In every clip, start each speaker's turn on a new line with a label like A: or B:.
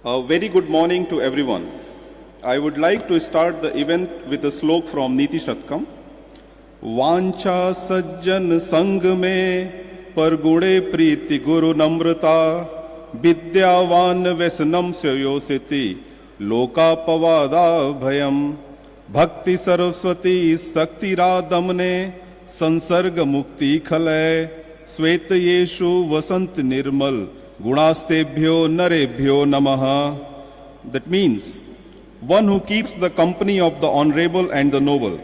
A: A very good morning to everyone. I would like to start the event with a slok from Niti Shatkam. वांछा सज्जन संग में परगुणे प्रीति गुरु नम्रता विद्यावान व्यसनम से योसिति लोकापवादा भयम भक्ति सरस्वती शक्तिरादमने संसर्ग मुक्ति खलय श्वेत येषु वसंत निर्मल गुणास्तेभ्यो नरेभ्यो नमः. That means one who keeps the company of the honorable and the noble,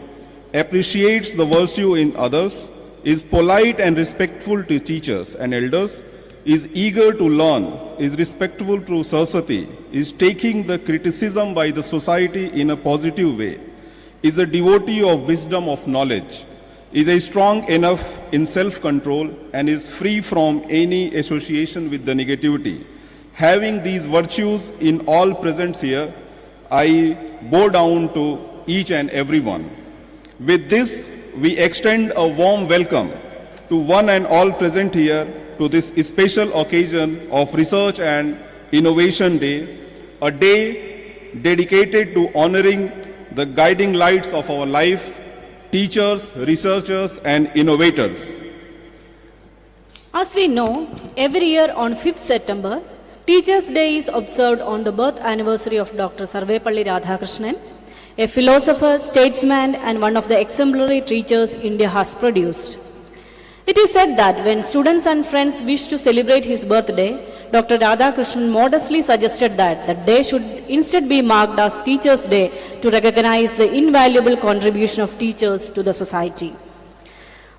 A: appreciates the virtue in others, is polite and respectful to teachers and elders, is eager to learn, is respectful to Saraswati, is taking the criticism by the society in a positive way, is a devotee of wisdom of knowledge, is strong enough in self-control and is free from any association with the negativity. Having these virtues in all present here, I bow down to each and every one. With this, we extend a warm welcome to one and all present here to this special occasion of Research and Innovation Day, a day dedicated to honoring the guiding lights of our life, teachers, researchers, and innovators.
B: As we know, every year on 5th September, Teachers' Day is observed on the birth anniversary of Dr. Sarvepalli Radhakrishnan, a philosopher, statesman, and one of the exemplary teachers India has produced. It is said that when students and friends wish to celebrate his birthday, Dr. Radhakrishnan modestly suggested that the day should instead be marked as Teachers' Day to recognize the invaluable contribution of teachers to the society.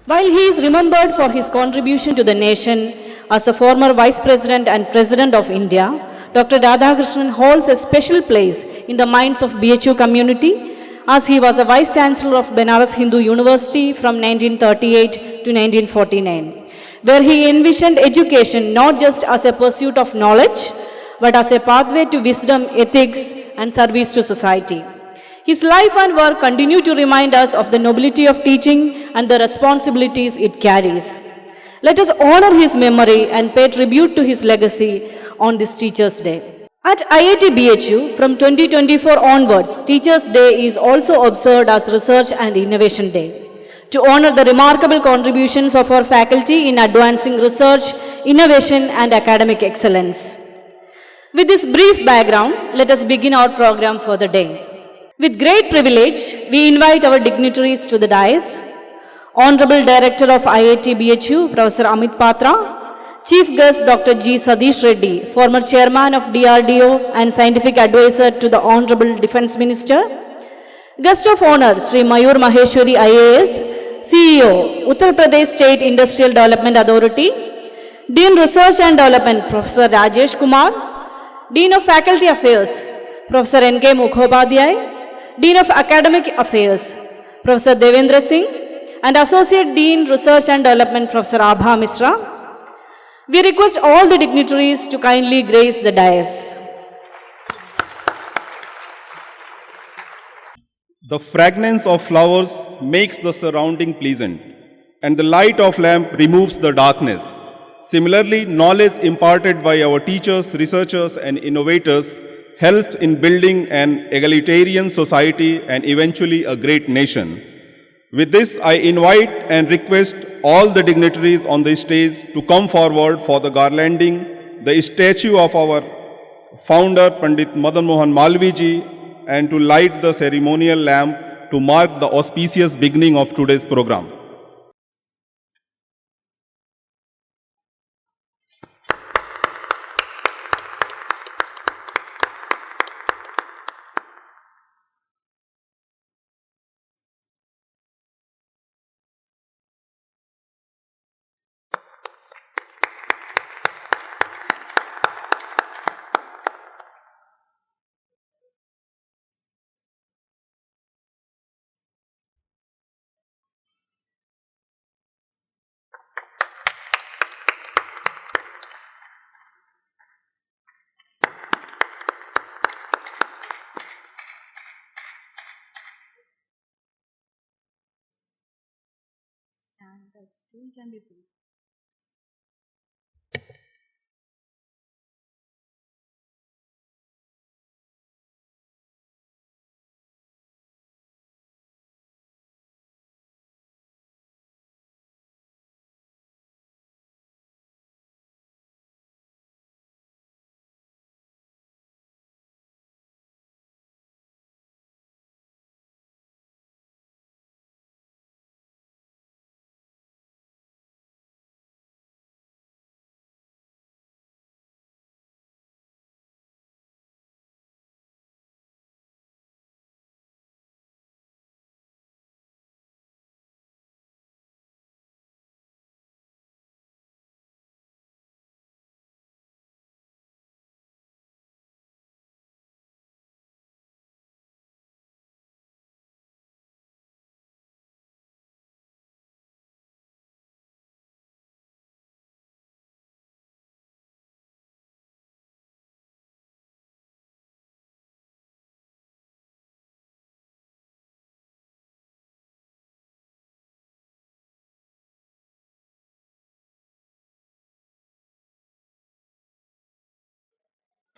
B: While he is remembered for his contribution to the nation as a former Vice President and President of India, Dr. Radhakrishnan holds a special place in the minds of BHU community as he was a Vice Chancellor of Banaras Hindu University from 1938 to 1949, where he envisioned education not just as a pursuit of knowledge, but as a pathway to wisdom, ethics, and service to society. His life and work continue to remind us of the nobility of teaching and the responsibilities it carries. Let us honor his memory and pay tribute to his legacy on this Teachers' Day. At IIT BHU, from 2024 onwards, Teachers' Day is also observed as Research and Innovation Day, to honor the remarkable contributions of our faculty in advancing research, innovation, and academic excellence. With this brief background, let us begin our program for the day. With great privilege, we invite our dignitaries to the dais. Honorable Director of IIT BHU, Professor Amit Patra, Chief Guest Dr. G. Sadish Reddy, former Chairman of DRDO and Scientific Advisor to the Honorable Defence Minister, Guest of Honor, Sri Mayur Maheshwari IAS, CEO, Uttar Pradesh State Industrial Development Authority, Dean Research and Development, Professor Rajesh Kumar, Dean of Faculty Affairs, Professor N.K. Mukhopadhyay, Dean of Academic Affairs, Professor Devendra Singh, and Associate Dean Research and Development, Professor Abha Misra. We request all the dignitaries to kindly grace the dais.
A: The fragrance of flowers makes the surrounding pleasant, and the light of lamp removes the darkness. Similarly, knowledge imparted by our teachers, researchers, and innovators helps in building an egalitarian society and eventually a great nation. With this, I invite and request all the dignitaries on the stage to come forward for the garlanding the statue of our founder, Pandit Madan Mohan Malviji, and to light the ceremonial lamp to mark the auspicious beginning of today's program.
B: Stand, that stool can be pulled.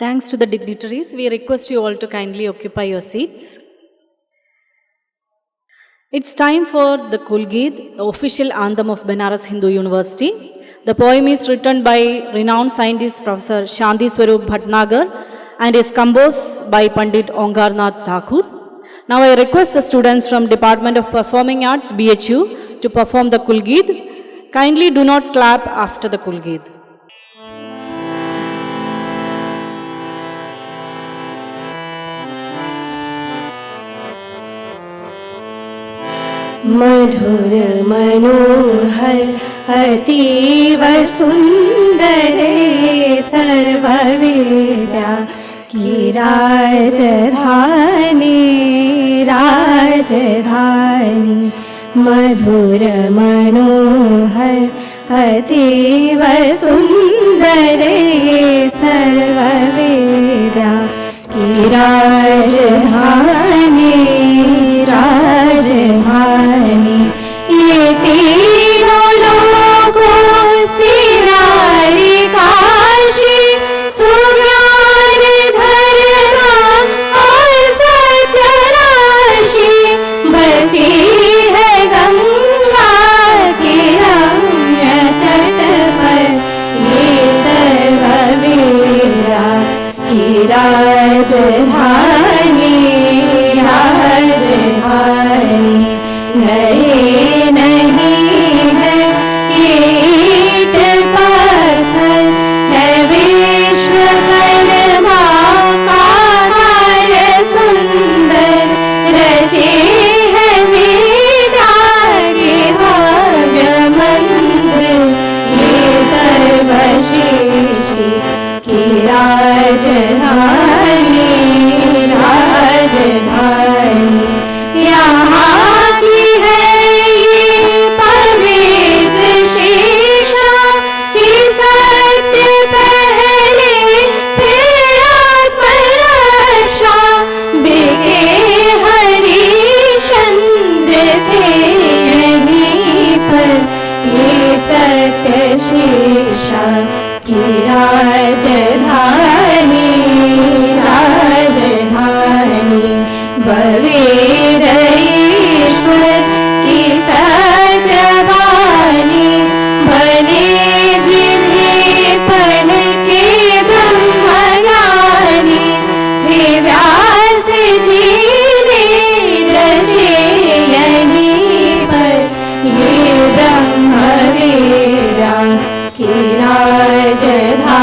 B: Thanks to the dignitaries, we request you all to kindly occupy your seats. It's time for the Kulgeet, the official anthem of Banaras Hindu University. The poem is written by renowned scientist Professor Shanti Swarup Bhatnagar and is composed by Pandit Ongarnath Thakur. Now I request the students from Department of Performing Arts, BHU, to perform the Kulgeet. Kindly do not clap after the Kulgeet.
C: मधुर मनोहर अतीव सुंदरे सर्वविद्या की राजधानी राजधानी मधुर मनोहर अतीव सुंदरे सर्वविद्या की राजधानी राजधानी ये तीनों लोगों से नारी काशी सुज्ञान धर्म और सत्य राशि बसी है गंगा के रम्य तट पर ये सर्ववेदा की राजधानी राजधानी नए नहीं है ये ईंट पत्थर है विश्वकर्मा का कार्य सुंदर रचे है वेदा के भव्य मंदिर ये सर्वश्रेष्ठी की राजधानी राजधानी यहाँ की है ये पवित्र शिक्षा कि सत्य पहले फिर आत्मरक्षा बिके हरिश्चंद्र थे यहीं पर ये सत्य शिक्षा की राजधानी राजधानी वेद ईश्वर की सत्यवाणी बने जिन्हें पढ़ के ब्रह्मज्ञानी थे व्यास जी ने रचे यहीं पर ये ब्रह्मवेदा की राजधानी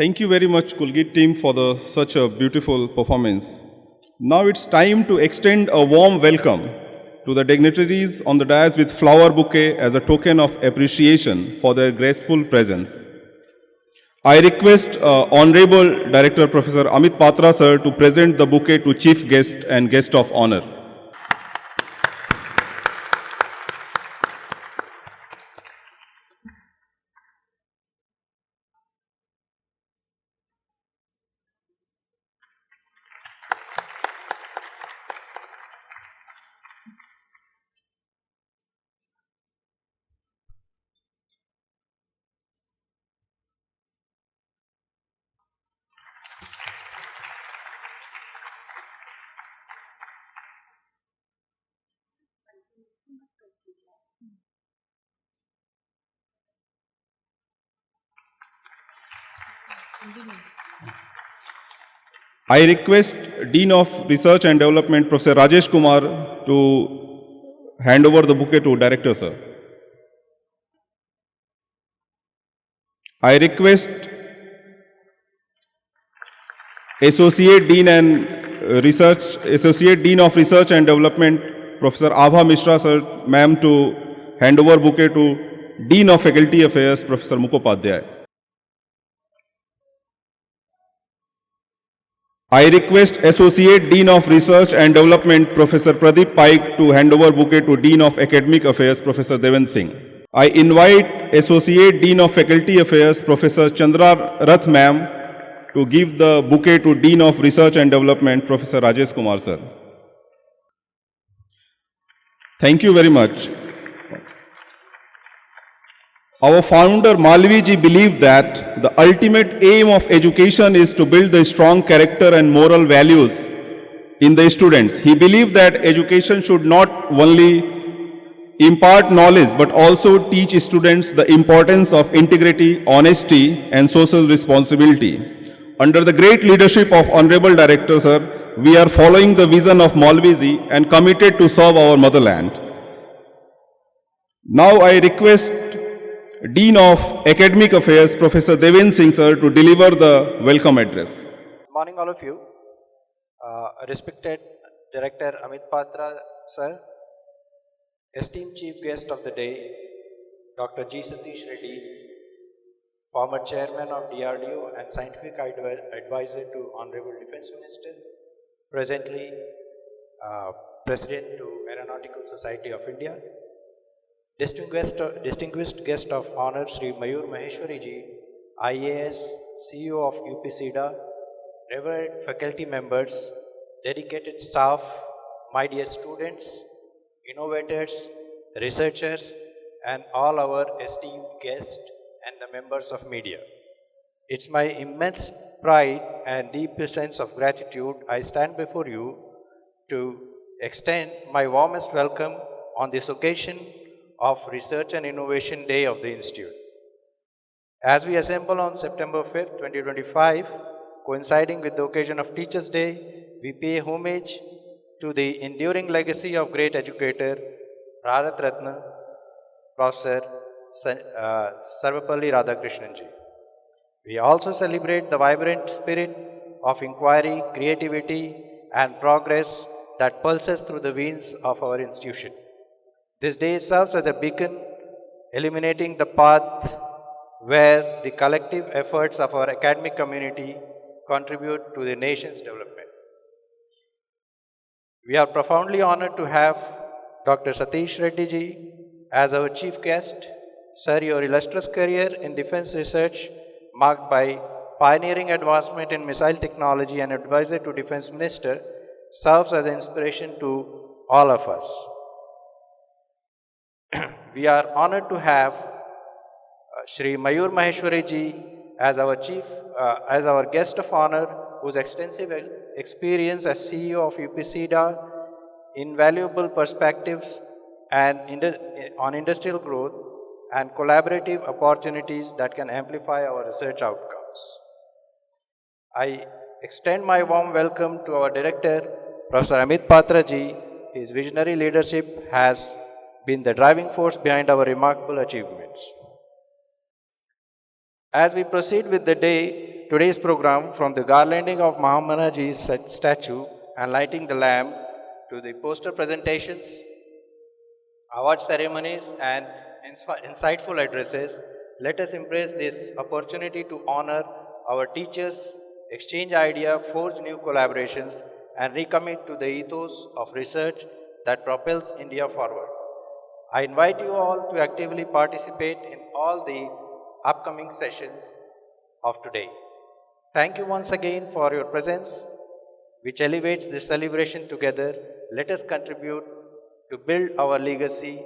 A: Thank you very much, Kulgit team, for such a beautiful performance. Now it's time to extend a warm welcome to the dignitaries on the dais with flower bouquet as a token of appreciation for their graceful presence. I request Honorable Director Professor Amit Patra sir to present the bouquet to Chief Guest and Guest of Honor. I request Dean of Research and Development, Professor Rajesh Kumar, to hand over the bouquet to Director, sir. I request Associate Dean of Research and Development, Professor Abha Mishra, sir, ma'am, to hand over bouquet to Dean of Faculty Affairs, Professor Mukhopadhyay. I request Associate Dean of Research and Development, Professor Pradeep Paik, to hand over bouquet to Dean of Academic Affairs, Professor Devendra Singh. I invite Associate Dean of Faculty Affairs, Professor Chandra Rath ma'am, to give the bouquet to Dean of Research and Development, Professor Rajesh Kumar sir. Thank you very much. Our founder Malviji believed that the ultimate aim of education is to build the strong character and moral values in the students. He believed that education should not only impart knowledge but also teach students the importance of integrity, honesty and social responsibility. Under the great leadership of Honorable Director sir, we are following the vision of Malviji and committed to serve our motherland. Now I request Dean of Academic Affairs, Professor Devendra Singh sir, to deliver the welcome address.
D: Good morning all of you. Respected Director Amit Patra sir, esteemed Chief Guest of the day, Dr. G. Satish Reddy, former Chairman of DRDO and Scientific Advisor to Honorable Defence Minister, presently President to Aeronautical Society of India, distinguished guest of honor Sri Mayur Maheshwari ji, IAS, CEO of UPCIDA, revered faculty members, dedicated staff, my dear students, innovators, researchers, and all our esteemed guests and the members of media. It's my immense pride and deep sense of gratitude I stand before you to extend my warmest welcome on this occasion of Research and Innovation Day of the Institute. As we assemble on September 5th, 2025, coinciding with the occasion of Teachers' Day, we pay homage to the enduring legacy of great educator, Bharat Ratna, Professor Sarvepalli Radhakrishnan ji. We also celebrate the vibrant spirit of inquiry, creativity, and progress that pulses through the veins of our institution. This day serves as a beacon, illuminating the path where the collective efforts of our academic community contribute to the nation's development. We are profoundly honored to have Dr. Satish Reddy ji as our chief guest. Sir, your illustrious career in defense research, marked by pioneering advancement in missile technology and advisor to Defense Minister, serves as an inspiration to all of us. We are honored to have Shri Mayur Maheshwari ji as our guest of honor, whose extensive experience as CEO of UPCIDA, invaluable perspectives on industrial growth and collaborative opportunities that can amplify our research outcomes. I extend my warm welcome to our director, Professor Amit Patra ji. His visionary leadership has been the driving force behind our remarkable achievements. As we proceed with the day, today's program from the garlanding of Mahamanaji's statue and lighting the lamp to the poster presentations, award ceremonies and insightful addresses, let us embrace this opportunity to honor our teachers, exchange ideas, forge new collaborations, and recommit to the ethos of research that propels India forward. I invite you all to actively participate in all the upcoming sessions of today. Thank you once again for your presence, which elevates this celebration together. Let us contribute to build our legacy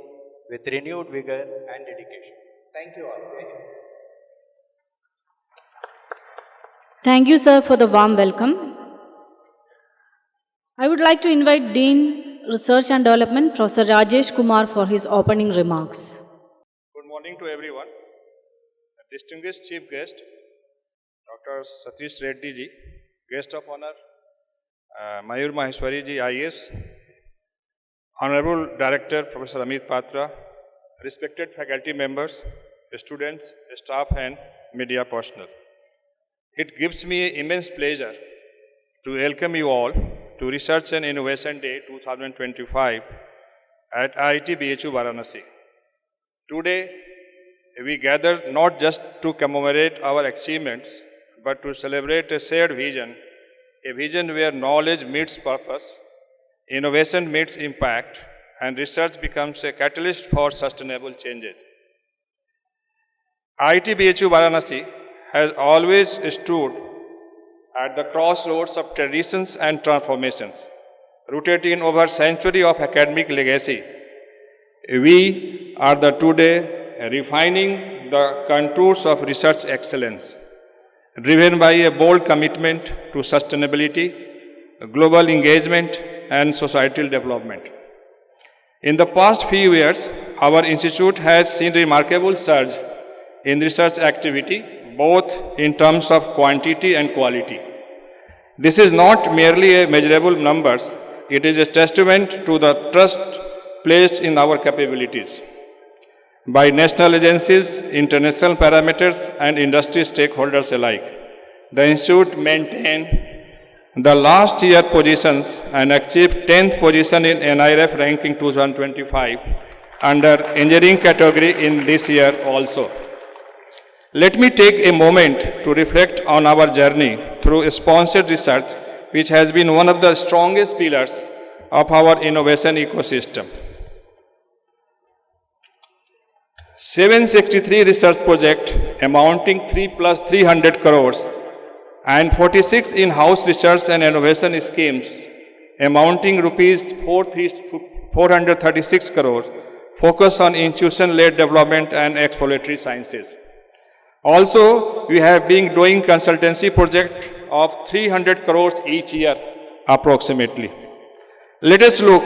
D: with renewed vigor and dedication. Thank you all.
B: Thank you, sir, for the warm welcome. I would like to invite Dean, Research and Development, Professor Rajesh Kumar, for his opening remarks.
E: Good morning to everyone. Distinguished Chief Guest, Dr. Satish Reddy ji, Guest of Honor, Mayur Maheshwari ji, IAS, Honorable Director, Professor Amit Patra, respected faculty members, students, staff and media personnel. It gives me immense pleasure to welcome you all to Research and Innovation Day 2025 at IIT BHU Varanasi. Today, we gather not just to commemorate our achievements, but to celebrate a shared vision, a vision where knowledge meets purpose, innovation meets impact, and research becomes a catalyst for sustainable changes. IIT BHU Varanasi has always stood at the crossroads of traditions and transformations, rooted in over a century of academic legacy. We are today refining the contours of research excellence, driven by a bold commitment to sustainability, global engagement, and societal development. In the past few years, our institute has seen remarkable surge in research activity, both in terms of quantity and quality. This is not merely a measurable numbers, it is a testament to the trust placed in our capabilities by national agencies, international parameters, and industry stakeholders alike. The Institute maintained the last year positions and achieved 10th position in NIRF ranking 2025 under engineering category in this year also. Let me take a moment to reflect on our journey through sponsored research, which has been one of the strongest pillars of our innovation ecosystem. 763 research projects amounting 300 crores and 46 in-house research and innovation schemes amounting rupees 436 crores focus on institution-led development and exploratory sciences. Also, we have been doing consultancy project of 300 crores each year approximately. Let us look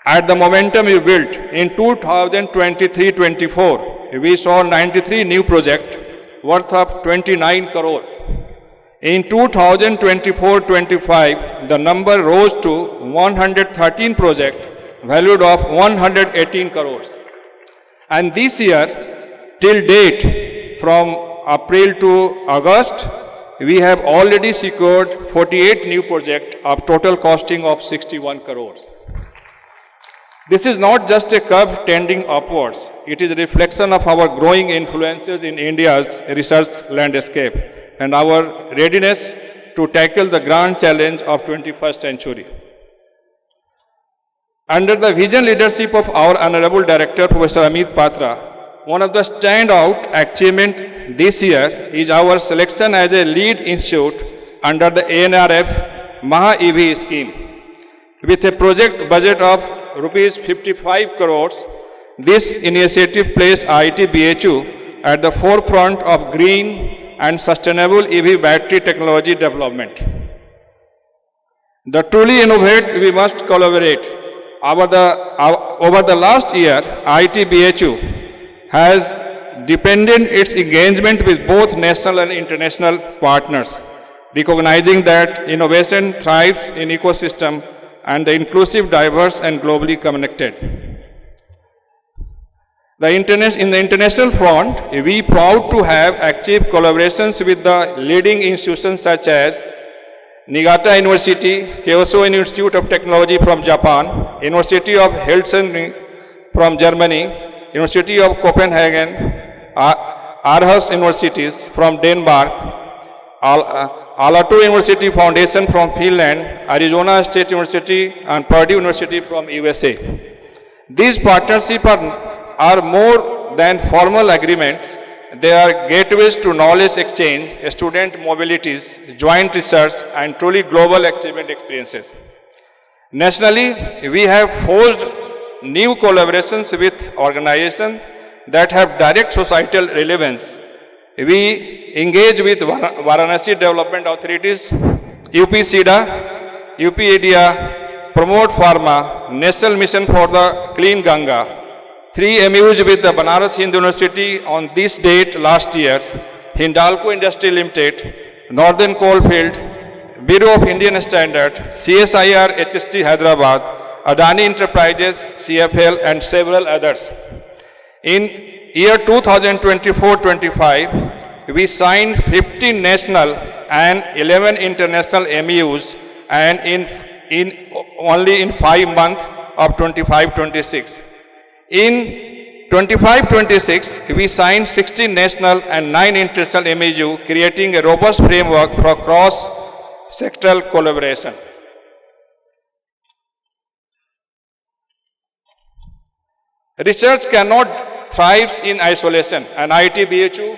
E: at the momentum we built. In 2023-24, we saw 93 new projects worth of 29 crore. In 2024-25, the number rose to 113 projects valued of 118 crores. And this year, till date, from April to August, we have already secured 48 new projects of total costing of 61 crores. This is not just a curve tending upwards, it is a reflection of our growing influences in India's research landscape and our readiness to tackle the grand challenge of 21st century. Under the vision leadership of our Honorable Director, Professor Amit Patra, one of the standout achievements this year is our selection as a lead institute under the ANRF Maha-EV scheme. With a project budget of rupees 55 crores, this initiative placed IIT BHU at the forefront of green and sustainable EV battery technology development. To truly innovate, we must collaborate. Over the last year, IIT BHU has deepened its engagement with both national and international partners, recognizing that innovation thrives in ecosystem and the inclusive, diverse, and globally connected. In the international front, we proud to have achieved collaborations with the leading institutions such as Niigata University, Kyoto Institute of Technology from Japan, University of Helsinki from Germany, University of Copenhagen, Aarhus Universities from Denmark, Aalto University Foundation from Finland, Arizona State University and Purdue University from USA. These partnerships are more than formal agreements. They are gateways to knowledge exchange, student mobilities, joint research, and truly global achievement experiences. Nationally, we have forged new collaborations with organizations that have direct societal relevance. We engage with Varanasi development authorities, UP-SIDA, UP-ADIA, Promote Pharma, National Mission for the Clean Ganga, 3 MOUs with the Banaras Hindu University on this date last year, Hindalco Industry Limited, Northern Coalfield, Bureau of Indian Standard, CSIR HST Hyderabad, Adani Enterprises, CFL and several others. In year 2024-25, we signed 15 national and 11 international MOUs and only in 5 months of 25-26. In 25-26, we signed 16 national and 9 international MOU, creating a robust framework for cross-sectoral collaboration. Research cannot thrive in isolation. And IIT BHU,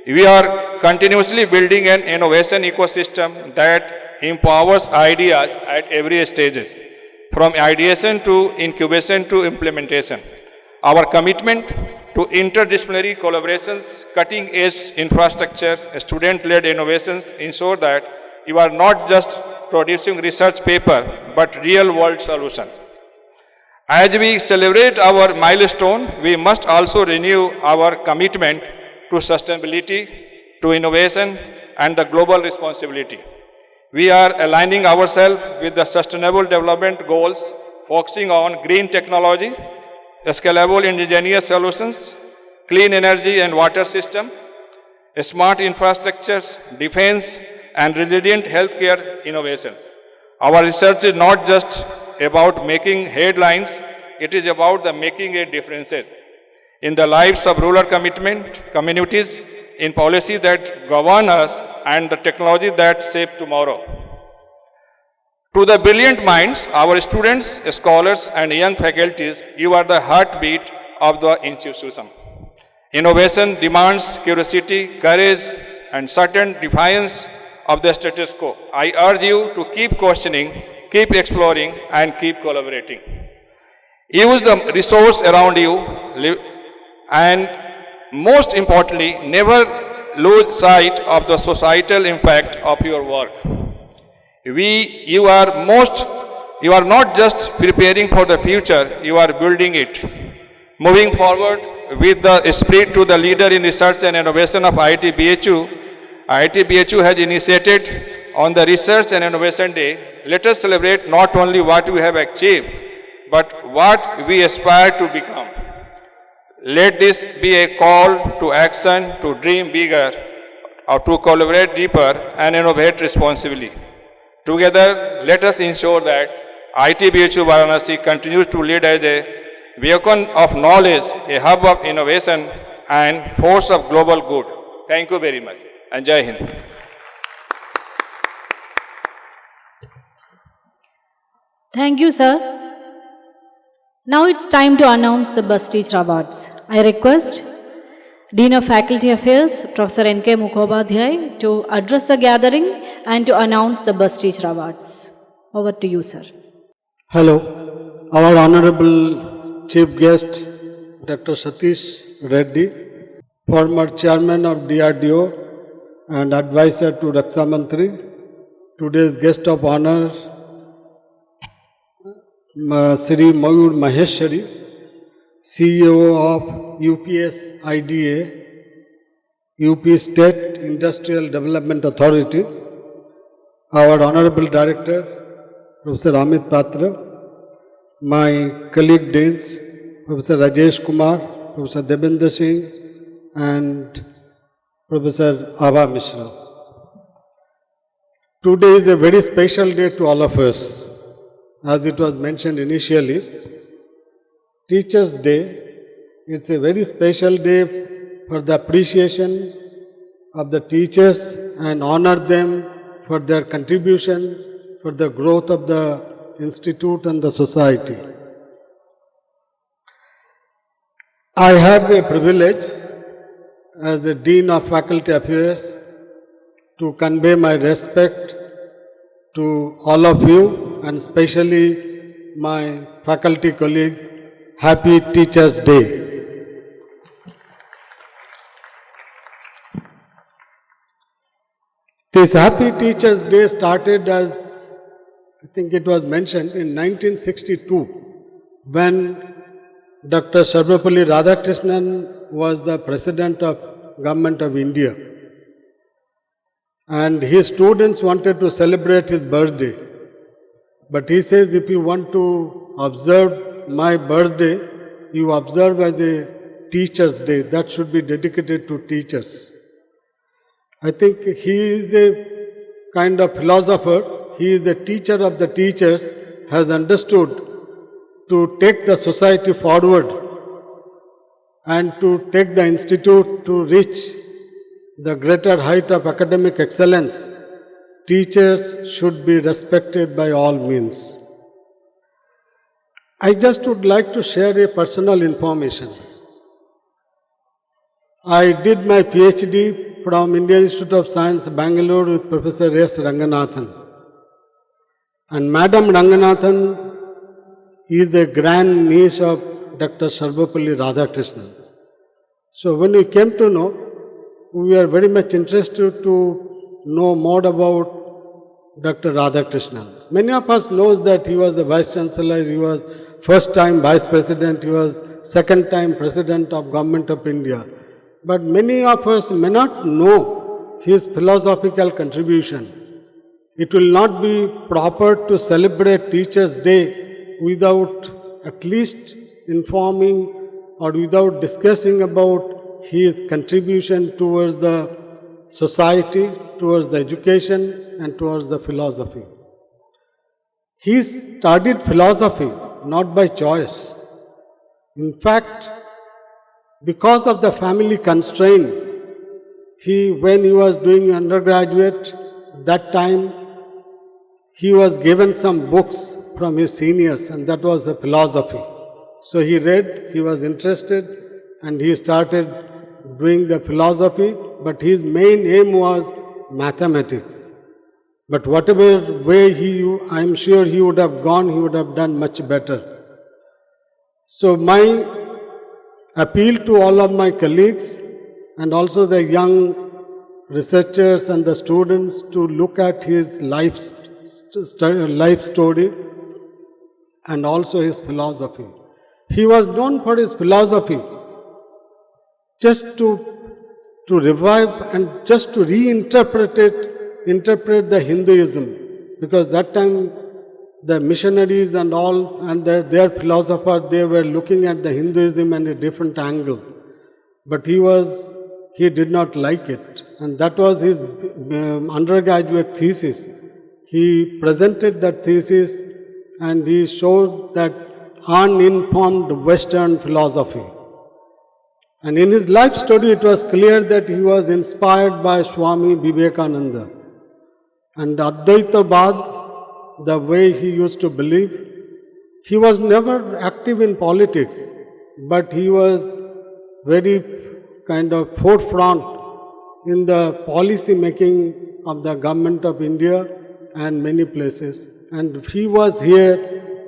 E: we are continuously building an innovation ecosystem that empowers ideas at every stage, from ideation to incubation to implementation. Our commitment to interdisciplinary collaborations, cutting-edge infrastructure, student-led innovations ensure that you are not just producing research paper, but real-world solutions. As we celebrate our milestone, we must also renew our commitment to sustainability, to innovation, and the global responsibility. We are aligning ourselves with the Sustainable Development Goals, focusing on green technology, scalable indigenous solutions, clean energy and water system, smart infrastructures, defense, and resilient healthcare innovations. Our research is not just about making headlines, it is about making a difference in the lives of rural communities, in policy that govern us, and the technology that shape tomorrow. To the brilliant minds, our students, scholars, and young faculties, you are the heartbeat of the institution. Innovation demands curiosity, courage, and certain defiance of the status quo. I urge you to keep questioning, keep exploring, and keep collaborating. Use the resource around you, and most importantly, never lose sight of the societal impact of your work. You are not just preparing for the future, you are building it. Moving forward with the spirit to the leader in research and innovation of IIT BHU has initiated on the Research and Innovation Day. Let us celebrate not only what we have achieved, but what we aspire to become. Let this be a call to action, to dream bigger, or to collaborate deeper and innovate responsibly. Together, let us ensure that IIT BHU Varanasi continues to lead as a beacon of knowledge, a hub of innovation, and force of global good. Thank you very much, and Jai Hind.
B: Thank you, sir. Now it's time to announce the Best Teacher Awards. I request Dean of Faculty Affairs, Professor N.K. Mukhopadhyay, to address the gathering and to announce the Best Teacher Awards. Over to you, sir.
F: Hello. Our Honorable Chief Guest, Dr. Satish Reddy, former Chairman of DRDO and Advisor to Raksha Mantri. Today's Guest of Honor, Sri Mayur Maheshwari, CEO of UPS IDA, UP State Industrial Development Authority, our Honorable Director, Professor Amit Patra, my colleague Deans, Professor Rajesh Kumar, Professor Debendra Singh, and Professor Abha Mishra. Today is a very special day to all of us. As it was mentioned initially, Teachers' Day, it's a very special day for the appreciation of the teachers and honor them for their contribution for the growth of the institute and the society. I have a privilege as a Dean of Faculty Affairs to convey my respect to all of you and especially my faculty colleagues. Happy Teachers' Day. This Happy Teachers' Day started as, I think it was mentioned, in 1962 when Dr. Sarvepalli Radhakrishnan was the President of Government of India. And his students wanted to celebrate his birthday. But he says, if you want to observe my birthday, you observe as a Teachers' Day. That should be dedicated to teachers. I think he is a kind of philosopher. He is a teacher of the teachers, has understood to take the society forward and to take the institute to reach the greater height of academic excellence. Teachers should be respected by all means. I just would like to share a personal information. I did my PhD from Indian Institute of Science, Bangalore with Professor S. Ranganathan. And Madam Ranganathan is a grand niece of Dr. Sarvepalli Radhakrishnan. So when we came to know, we were very much interested to know more about Dr. Radhakrishnan. Many of us knows that he was a Vice Chancellor, he was first time Vice President, he was second time President of Government of India. But many of us may not know his philosophical contribution. It will not be proper to celebrate Teachers' Day without at least informing or without discussing about his contribution towards the society, towards the education and towards the philosophy. He studied philosophy not by choice. In fact, because of the family constraint, when he was doing undergraduate, that time he was given some books from his seniors and that was a philosophy. So he read, he was interested and he started doing the philosophy, but his main aim was mathematics. But whatever way I am sure he would have gone, he would have done much better. So my appeal to all of my colleagues and also the young researchers and the students to look at his life story and also his philosophy. He was known for his philosophy, just to revive and just to interpret the Hinduism, because that time the missionaries and all and their philosophers, they were looking at the Hinduism in a different angle. But he did not like it. And that was his undergraduate thesis. He presented that thesis and he showed that uninformed Western philosophy. And in his life story, it was clear that he was inspired by Swami Vivekananda. And Advaitavad, the way he used to believe, he was never active in politics, but he was very kind of forefront in the policy making of the government of India and many places. And he was here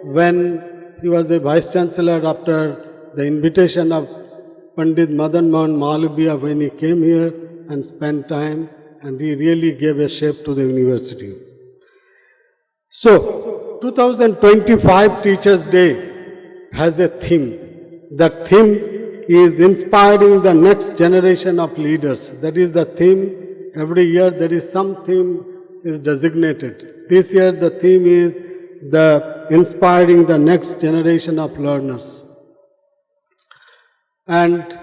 F: when he was a Vice Chancellor after the invitation of Pandit Madan Mohan Malviya, when he came here and spent time, and he really gave a shape to the university. So, 2025 Teachers' Day has a theme. That theme is inspiring the next generation of leaders. That is the theme. Every year there is some theme is designated. This year the theme is the inspiring the next generation of learners. And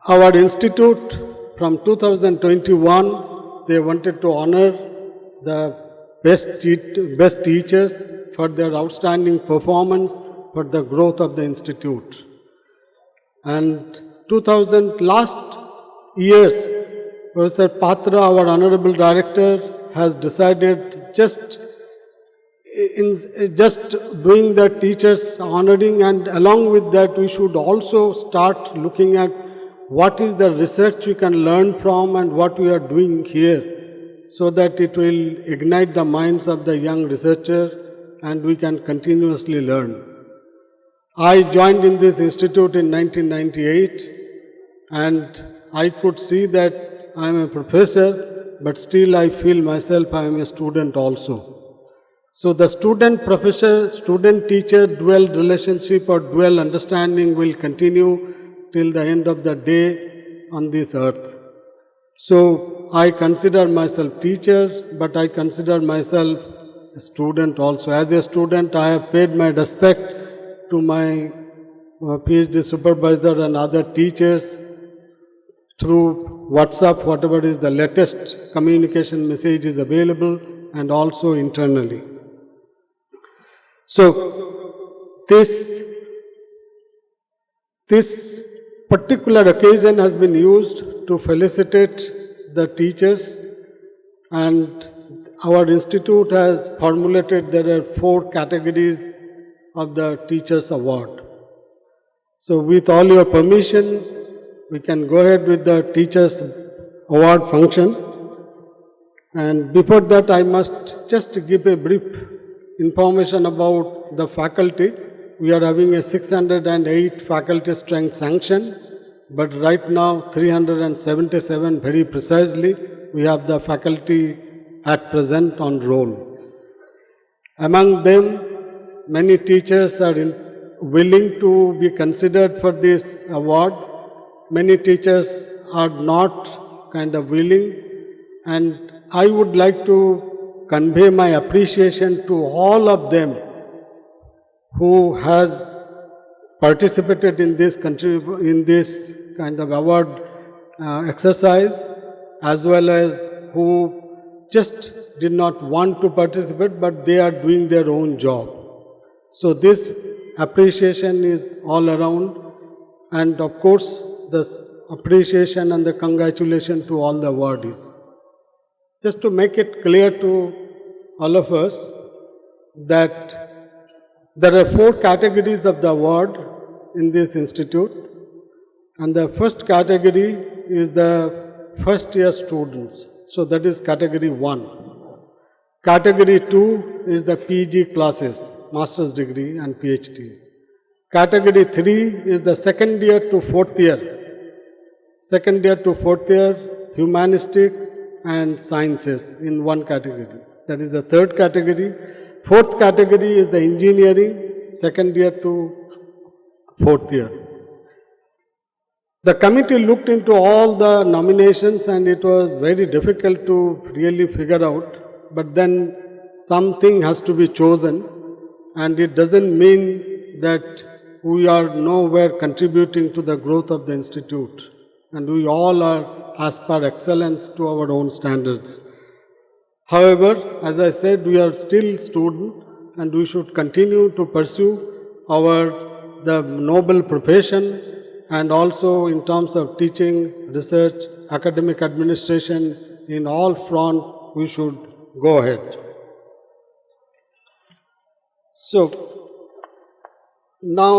F: our institute from 2021, they wanted to honor the best teachers for their outstanding performance for the growth of the institute. And 2000 last years, Professor Patra, our honorable director, has decided just doing the teachers honoring, and along with that we should also start looking at what is the research we can learn from and what we are doing here, so that it will ignite the minds of the young researcher and we can continuously learn. I joined in this institute in 1998 and I could see that I am a professor, but still I feel myself I am a student also. So the student-professor, student-teacher dual relationship or dual understanding will continue till the end of the day on this earth. So I consider myself teacher, but I consider myself a student also. As a student, I have paid my respect to my PhD supervisor and other teachers through WhatsApp, whatever is the latest communication message is available, and also internally. So this particular occasion has been used to felicitate the teachers, and our institute has formulated there are 4 categories of the Teachers Award. So with all your permission, we can go ahead with the Teachers Award function. And before that, I must just give a brief information about the faculty. We are having a 608 faculty strength sanction, but right now 377 very precisely we have the faculty at present on roll. Among them, many teachers are willing to be considered for this award. Many teachers are not kind of willing, and I would like to convey my appreciation to all of them who has participated in this kind of award exercise, as well as who just did not want to participate, but they are doing their own job. So this appreciation is all around, and of course this appreciation and the congratulations to all the awardees. Just to make it clear to all of us that there are 4 categories of the award in this institute, and the first category is the first year students. So that is category 1. Category 2 is the PG classes, master's degree and PhD. Category 3 is the second year to fourth year. Second year to fourth year, humanistic and sciences in one category. That is the third category. Fourth category is the engineering, second year to fourth year. The committee looked into all the nominations and it was very difficult to really figure out, but then something has to be chosen, and it doesn't mean that we are nowhere contributing to the growth of the institute, and we all are aspire excellence to our own standards. However, as I said, we are still students and we should continue to pursue the noble profession, and also in terms of teaching, research, academic administration, in all front we should go ahead. So, now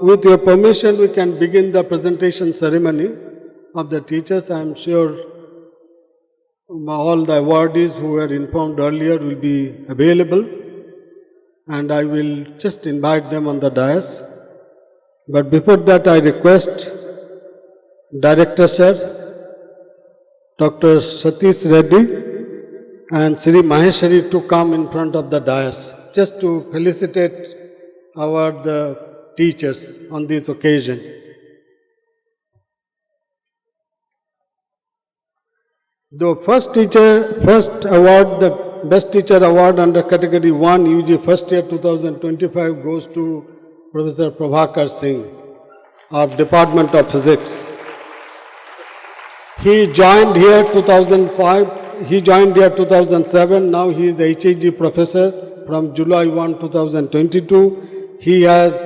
F: with your permission, we can begin the presentation ceremony of the teachers. I am sure all the awardees who were informed earlier will be available, and I will just invite them on the dais. But before that, I request Director Sir, Dr. Satish Reddy and Sri Maheshwari to come in front of the dais, just to felicitate the teachers on this occasion. The first award that Best Teacher Award under Category 1 UG First Year 2025 goes to Professor Prabhakar Singh of Department of Physics. He joined here 2005, he joined here 2007, now he is HAG professor from July 1, 2022. He has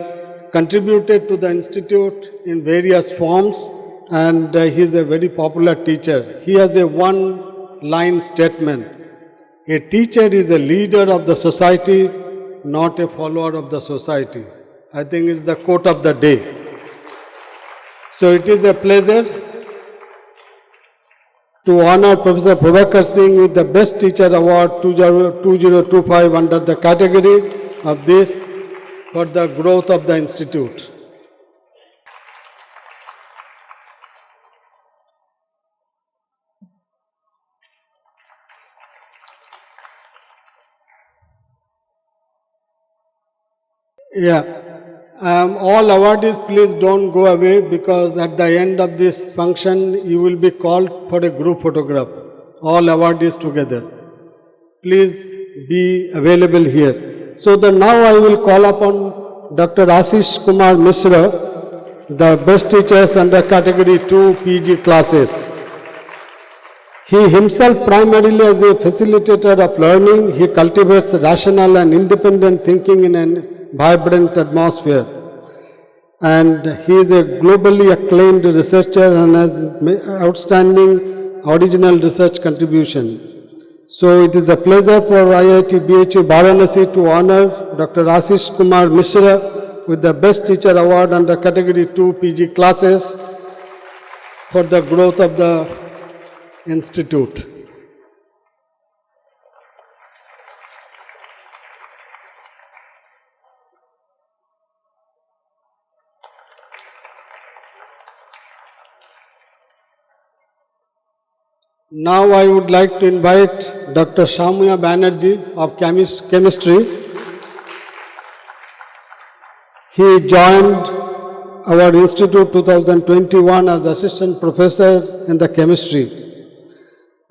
F: contributed to the institute in various forms and he is a very popular teacher. He has a one-line statement. A teacher is a leader of the society, not a follower of the society. I think it's the quote of the day. So it is a pleasure to honor Professor Prabhakar Singh with the Best Teacher Award 2025 under the category of this for the growth of the institute. Yeah. All awardees, please don't go away because at the end of this function, you will be called for a group photograph. All awardees together. Please be available here. So now I will call upon Dr. Ashish Kumar Mishra, the best teachers under category 2 PG classes. He himself primarily as a facilitator of learning, he cultivates rational and independent thinking in an vibrant atmosphere. And he is a globally acclaimed researcher and has outstanding original research contribution. So it is a pleasure for IIT BHU Varanasi to honor Dr. Ashish Kumar Mishra with the Best Teacher Award under Category 2 PG classes for the growth of the institute. Now I would like to invite Dr. Shamya Banerjee of Chemistry. He joined our institute 2021 as assistant professor in the chemistry.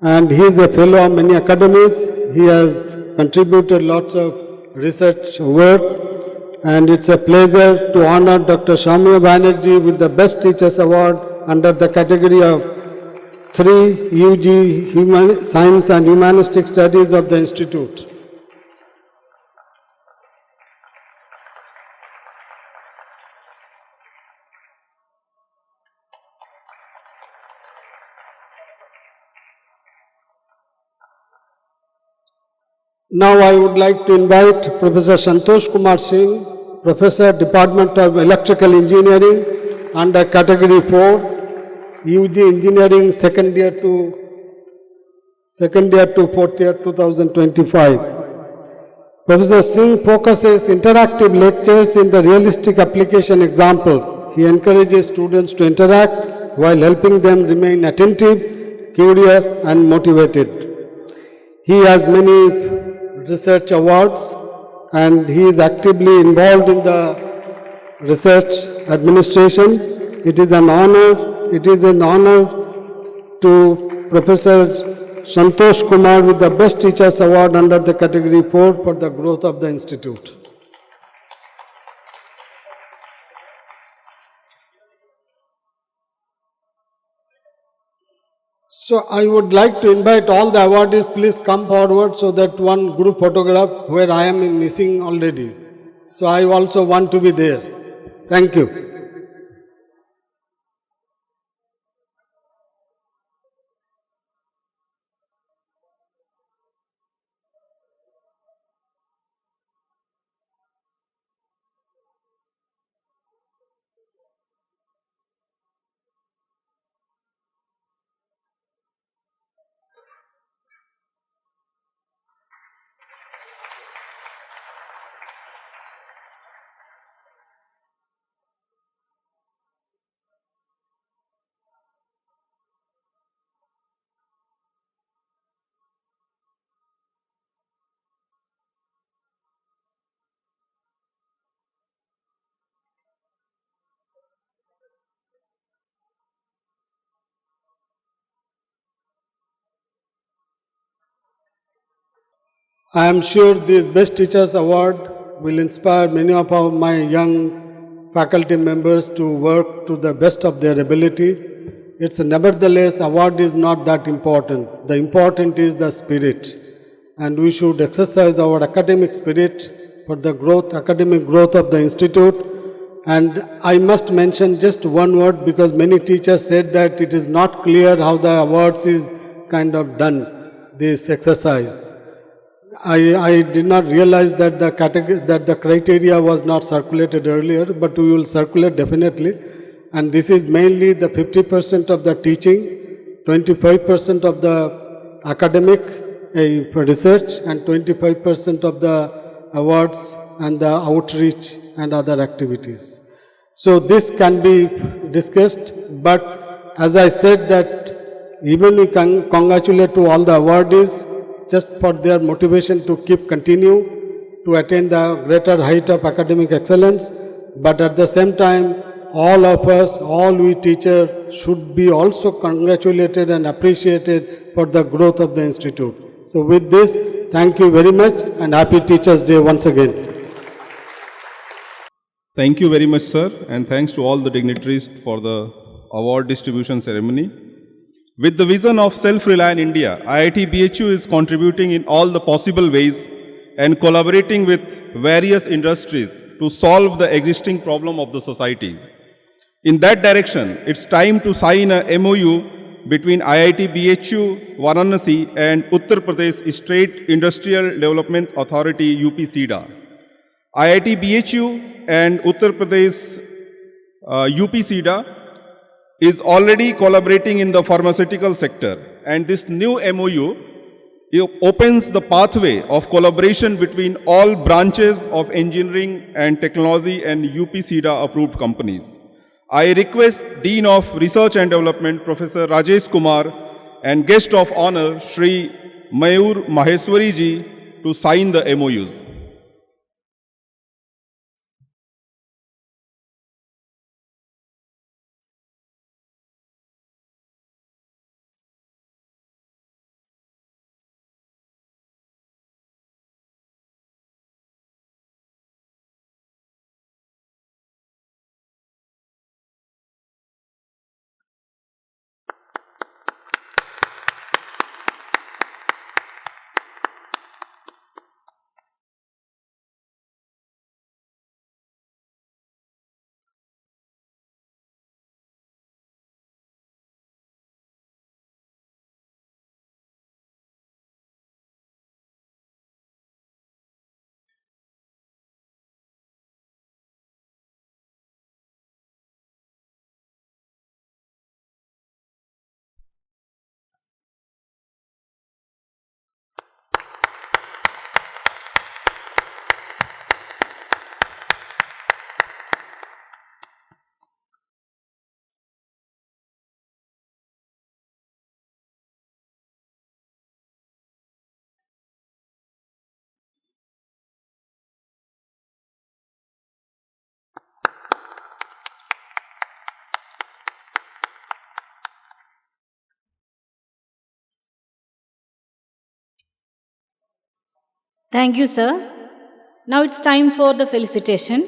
F: And he is a fellow of many academies. He has contributed lots of research work. And it's a pleasure to honor Dr. Shamya Banerjee with the Best Teachers Award under the category of 3 UG Science and Humanistic Studies of the Institute. Now I would like to invite Professor Santosh Kumar Singh, Professor, Department of Electrical Engineering under Category 4, UG Engineering second year to 4th year 2025. Professor Singh focuses interactive lectures in the realistic application example. He encourages students to interact while helping them remain attentive, curious and motivated. He has many research awards and he is actively involved in the research administration. It is an honor to Professor Santosh Kumar with the Best Teachers Award under the Category 4 for the growth of the institute. So I would like to invite all the awardees, please come forward so that one group photograph where I am missing already. So I also want to be there. Thank you. I am sure this Best Teachers Award will inspire many of my young faculty members to work to the best of their ability. It's nevertheless, award is not that important. The important is the spirit. And we should exercise our academic spirit for the growth, academic growth of the institute. And I must mention just one word because many teachers said that it is not clear how the awards is kind of done, this exercise. I did not realize that the criteria was not circulated earlier, but we will circulate definitely. And this is mainly the 50% of the teaching, 25% of the academic research, and 25% of the awards and the outreach and other activities. So this can be discussed, but as I said that even we can congratulate to all the awardees just for their motivation to continue to attain the greater height of academic excellence, but at the same time, all of us, all we teachers should be also congratulated and appreciated for the growth of the institute. So with this, thank you very much and happy Teachers' Day once again.
A: Thank you very much, sir, and thanks to all the dignitaries for the award distribution ceremony. With the vision of self-reliant India, IIT BHU is contributing in all the possible ways and collaborating with various industries to solve the existing problem of the society. In that direction, it's time to sign a MOU between IIT BHU, Varanasi and Uttar Pradesh State Industrial Development Authority UPSIDA. IIT BHU and Uttar Pradesh UPSIDA is already collaborating in the pharmaceutical sector, and this new MOU opens the pathway of collaboration between all branches of engineering and technology and UPSIDA approved companies. I request Dean of Research and Development, Professor Rajesh Kumar, and Guest of Honor, Shri Mayur Maheshwari ji, to sign the MOUs.
B: Thank you, sir. Now it's time for the felicitation.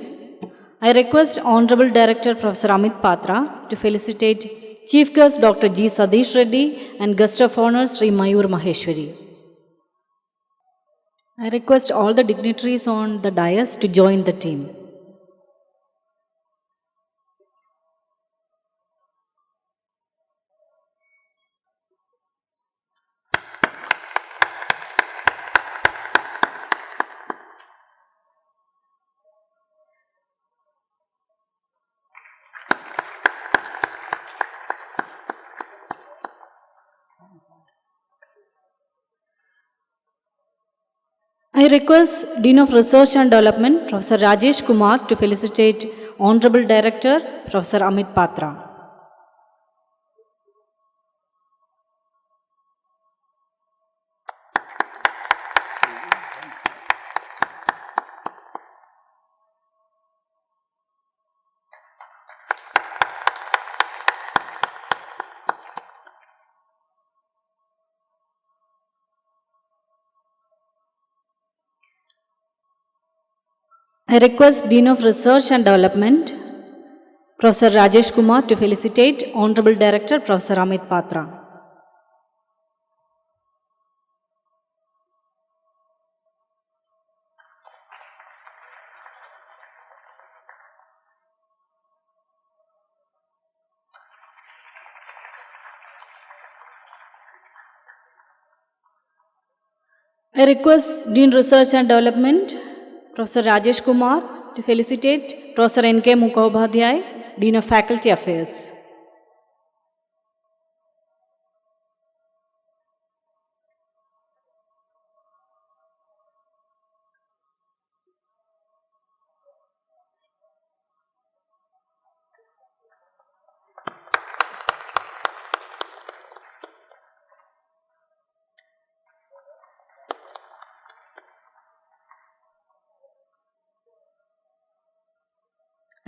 B: I request Honorable Director Professor Amit Patra to felicitate Chief Guest Dr. G. Sadish Reddy and Guest of Honor Sri Mayur Maheshwari. I request all the dignitaries on the dais to join the team. I request Dean of Research and Development, Professor Rajesh Kumar, to felicitate Honorable Director, Professor Amit Patra. I request Dean of Research and Development, Professor Rajesh Kumar, to felicitate Honorable Director, Professor Amit Patra. I request Dean Research and Development, Professor Rajesh Kumar, to felicitate Professor N.K. Mukhopadhyay, Dean of Faculty Affairs.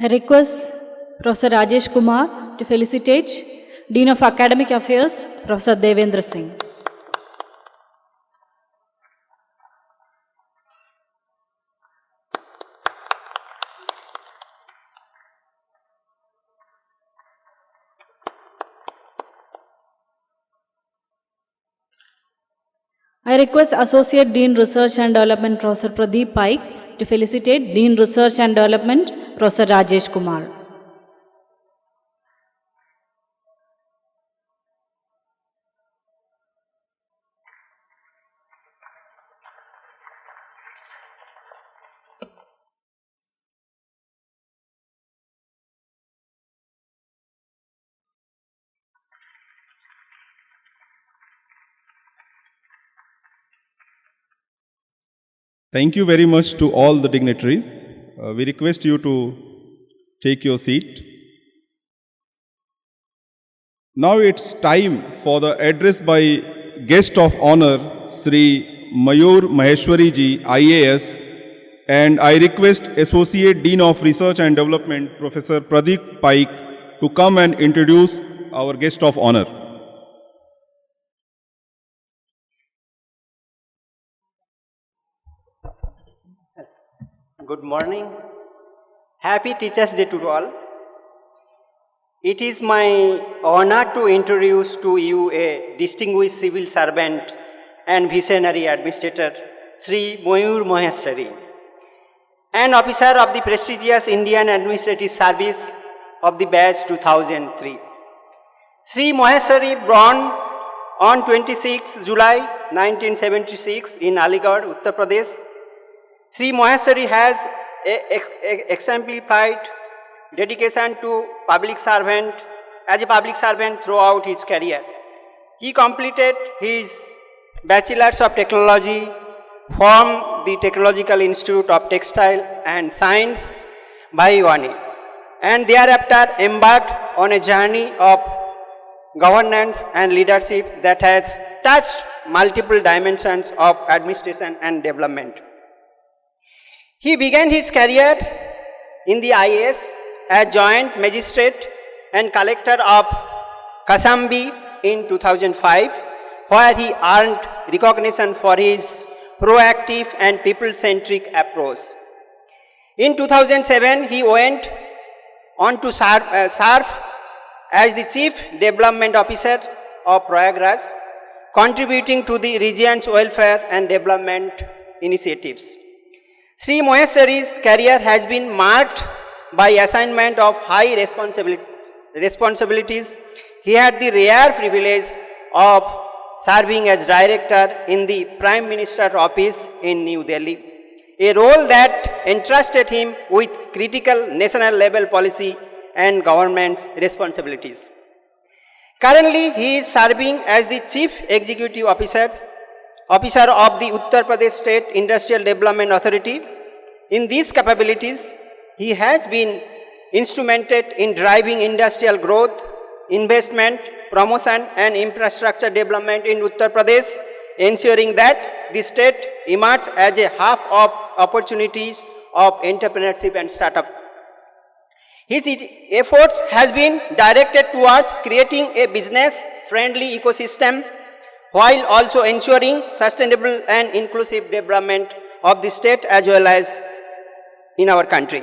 B: I request Professor Rajesh Kumar to felicitate Dean of Academic Affairs, Professor Devendra Singh. I request Associate Dean Research and Development, Professor Pradeep Paik, to felicitate Dean Research and Development, Professor Rajesh Kumar.
A: Thank you very much to all the dignitaries. We request you to take your seat. Now it's time for the address by guest of honor, Sri Mayur Maheshwari ji, IAS, and I request Associate Dean of Research and Development, Professor Pradeep Paik, to come and introduce our guest of honor.
G: Good morning. Happy Teachers' Day to all. It is my honor to introduce to you a distinguished civil servant and visionary administrator, Sri Mayur Maheshwari, an officer of the prestigious Indian Administrative Service of the batch 2003. Sri Maheshwari, born on 26 July 1976 in Aligarh, Uttar Pradesh. Sri Maheshwari has exemplified dedication to as a public servant throughout his career. He completed his Bachelor's of Technology from the Technological Institute of Textile and Science, Bhiwani, and thereafter embarked on a journey of governance and leadership that has touched multiple dimensions of administration and development. He began his career in the IAS as Joint Magistrate and Collector of Kasambi in 2005, where he earned recognition for his proactive and people-centric approach. In 2007, he went on to serve as the Chief Development Officer of Prayagraj, contributing to the region's welfare and development initiatives. Sri Maheshwari's career has been marked by assignment of high responsibilities. He had the rare privilege of serving as director in the Prime Minister's office in New Delhi, a role that entrusted him with critical national level policy and government's responsibilities. Currently, he is serving as the Chief Executive Officer of the Uttar Pradesh State Industrial Development Authority. In these capabilities, he has been instrumental in driving industrial growth, investment, promotion and infrastructure development in Uttar Pradesh, ensuring that the state emerges as a hub of opportunities of entrepreneurship and startup. His efforts has been directed towards creating a business-friendly ecosystem while also ensuring sustainable and inclusive development of the state as well as in our country.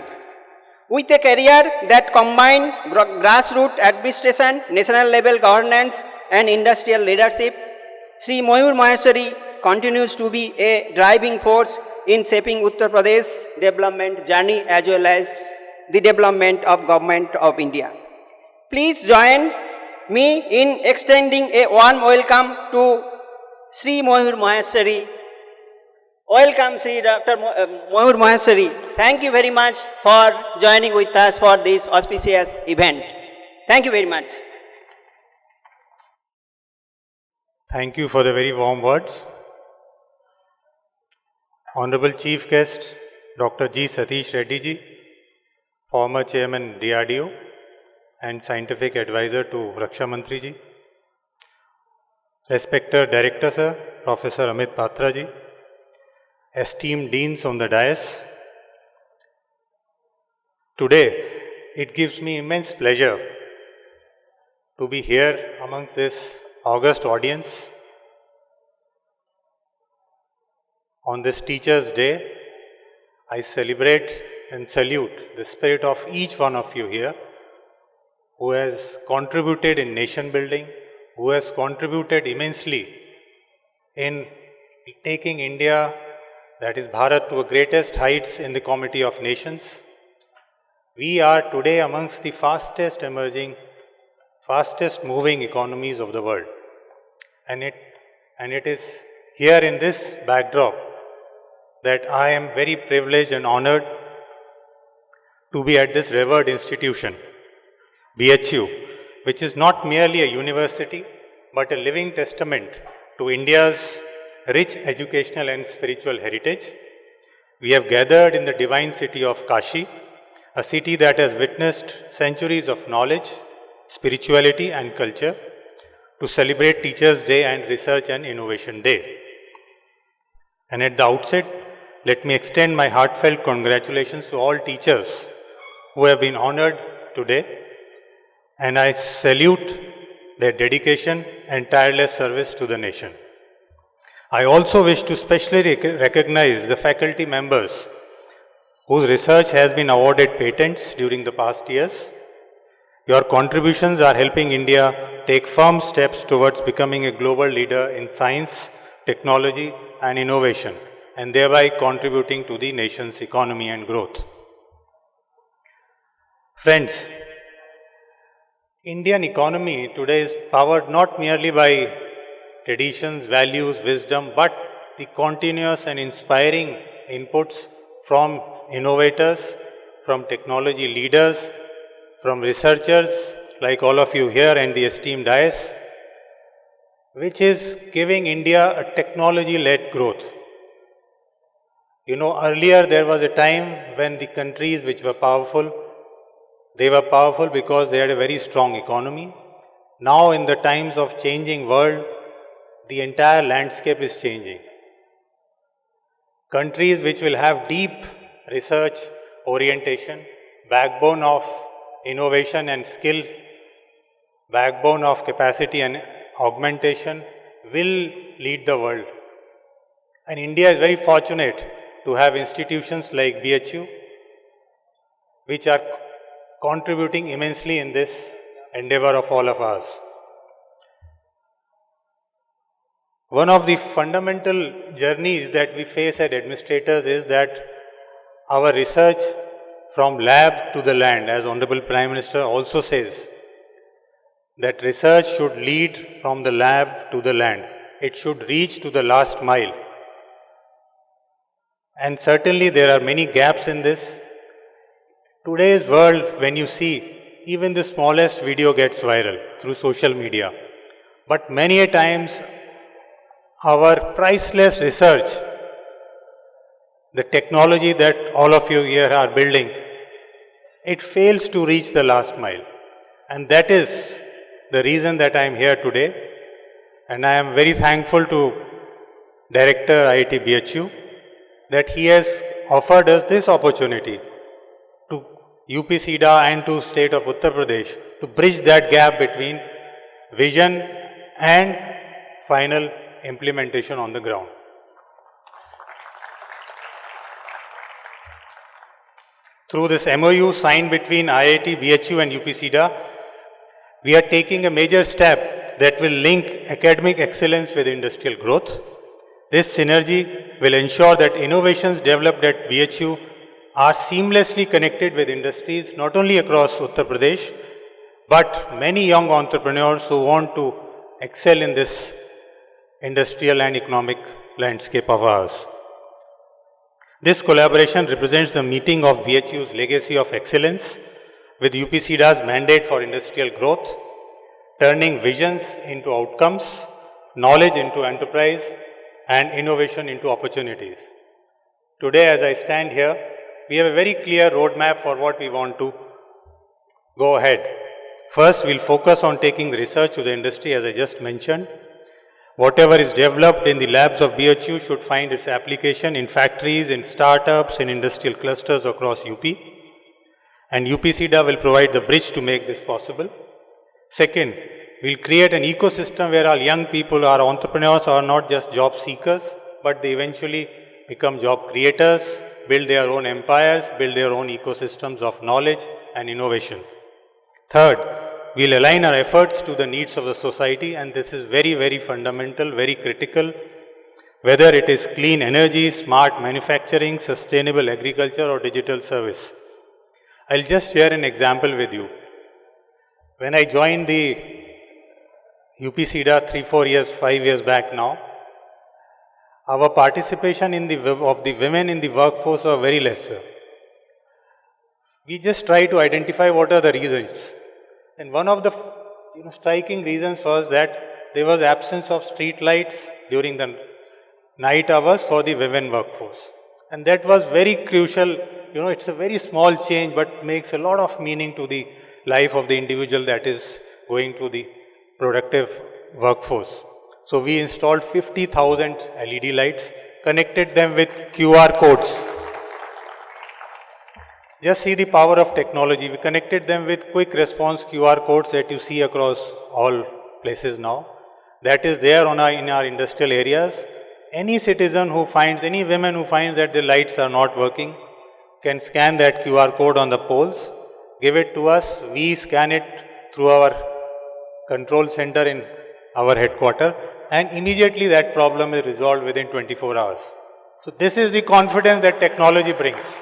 G: With a career that combined grassroots administration, national level governance and industrial leadership, Sri Mayur Maheshwari continues to be a driving force in shaping Uttar Pradesh's development journey as well as the development of Government of India. Please join me in extending a warm welcome to Sri Mayur Maheshwari. Welcome Sri Dr. Mayur Maheshwari. Thank you very much for joining with us for this auspicious event. Thank you very much.
H: Thank you for the very warm words. Honorable Chief Guest, Dr. G. Satish Reddy ji, former Chairman DRDO and Scientific Advisor to Raksha Mantri ji. Respected Director Sir, Professor Amit Patra ji, esteemed Deans on the dais. Today, it gives me immense pleasure to be here amongst this august audience on this Teachers' Day. I celebrate and salute the spirit of each one of you here who has contributed in nation building, who has contributed immensely in taking India, that is Bharat, to the greatest heights in the Committee of Nations. We are today amongst the fastest emerging, fastest moving economies of the world. And it is here in this backdrop that I am very privileged and honored to be at this revered institution, BHU, which is not merely a university, but a living testament to India's rich educational and spiritual heritage. We have gathered in the divine city of Kashi, a city that has witnessed centuries of knowledge, spirituality and culture, to celebrate Teachers' Day and Research and Innovation Day. And at the outset, let me extend my heartfelt congratulations to all teachers who have been honored today, and I salute their dedication and tireless service to the nation. I also wish to specially recognize the faculty members whose research has been awarded patents during the past years. Your contributions are helping India take firm steps towards becoming a global leader in science, technology, and innovation, and thereby contributing to the nation's economy and growth. Friends, Indian economy today is powered not merely by traditions, values, wisdom, but the continuous and inspiring inputs from innovators, from technology leaders, from researchers like all of you here and the esteemed dais, which is giving India a technology-led growth. You know, earlier there was a time when the countries which were powerful, they were powerful because they had a very strong economy. Now in the times of changing world, the entire landscape is changing. Countries which will have deep research orientation, backbone of innovation and skill, backbone of capacity and augmentation will lead the world. And India is very fortunate to have institutions like BHU, which are contributing immensely in this endeavor of all of us. One of the fundamental journeys that we face as administrators is that our research from lab to the land, as Honorable Prime Minister also says, that research should lead from the lab to the land. It should reach to the last mile. And certainly there are many gaps in this. Today's world, when you see, even the smallest video gets viral through social media. But many a times, our priceless research, the technology that all of you here are building, it fails to reach the last mile. And that is the reason that I am here today. And I am very thankful to Director IIT BHU that he has offered us this opportunity to UP-SIDA and to State of Uttar Pradesh to bridge that gap between vision and final implementation on the ground. Through this MOU signed between IIT, BHU and UPSIDA, we are taking a major step that will link academic excellence with industrial growth. This synergy will ensure that innovations developed at BHU are seamlessly connected with industries not only across Uttar Pradesh, but many young entrepreneurs who want to excel in this industrial and economic landscape of ours. This collaboration represents the meeting of BHU's legacy of excellence with UPSIDA's mandate for industrial growth, turning visions into outcomes, knowledge into enterprise, and innovation into opportunities. Today, as I stand here, we have a very clear roadmap for what we want to go ahead. First, we'll focus on taking research to the industry, as I just mentioned. Whatever is developed in the labs of BHU should find its application in factories, in startups, in industrial clusters across UP. And UPSIDA will provide the bridge to make this possible. Second, we'll create an ecosystem where all young people are entrepreneurs, are not just job seekers, but they eventually become job creators, build their own empires, build their own ecosystems of knowledge and innovation. Third, we'll align our efforts to the needs of the society, and this is very, very fundamental, very critical, whether it is clean energy, smart manufacturing, sustainable agriculture, or digital service. I'll just share an example with you. When I joined the UPSIDA 5 years back now, our participation of the women in the workforce were very lesser. We just try to identify what are the reasons. And one of the striking reasons was that there was absence of street lights during the night hours for the women workforce. And that was very crucial. It's a very small change, but makes a lot of meaning to the life of the individual that is going to the productive workforce. So we installed 50,000 LED lights, connected them with QR codes. Just see the power of technology. We connected them with quick response QR codes that you see across all places now. That is there in our industrial areas. Any citizen who finds, any women who finds that the lights are not working, can scan that QR code on the poles, give it to us, we scan it through our control center in our headquarters, and immediately that problem is resolved within 24 hours. So this is the confidence that technology brings.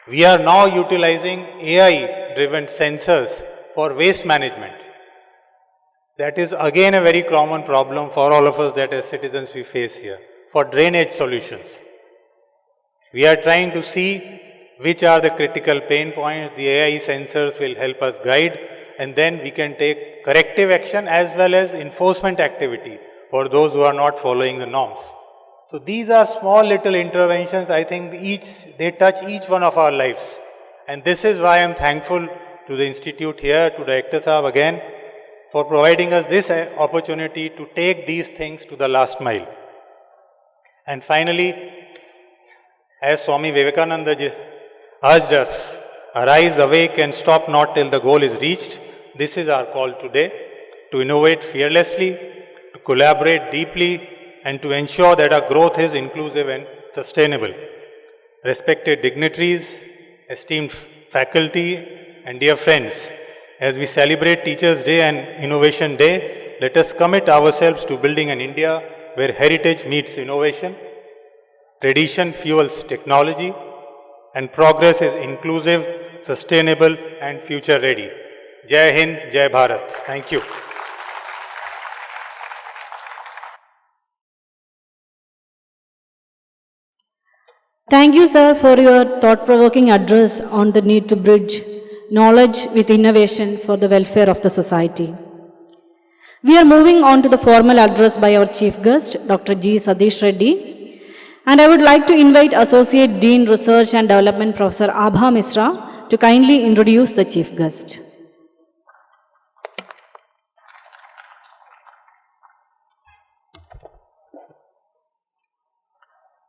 H: We are now utilizing AI-driven sensors for waste management. That is again a very common problem for all of us that as citizens we face here. For drainage solutions, we are trying to see which are the critical pain points. The AI sensors will help us guide, and then we can take corrective action as well as enforcement activity for those who are not following the norms. So these are small little interventions. I think they touch each one of our lives. And this is why I am thankful to the institute here, to Director Saab again, for providing us this opportunity to take these things to the last mile. And finally, as Swami Vivekananda ji urged us, arise, awake and stop not till the goal is reached. This is our call today, to innovate fearlessly, to collaborate deeply, and to ensure that our growth is inclusive and sustainable. Respected dignitaries, esteemed faculty, and dear friends, as we celebrate Teachers' Day and Innovation Day, let us commit ourselves to building an India where heritage meets innovation, tradition fuels technology, and progress is inclusive, sustainable, and future ready. Jai Hind, Jai Bharat. Thank you.
B: Thank you, sir, for your thought-provoking address on the need to bridge knowledge with innovation for the welfare of the society. We are moving on to the formal address by our chief guest, Dr. G. Satish Reddy. And I would like to invite Associate Dean Research and Development, Professor Abha Misra, to kindly introduce the chief guest.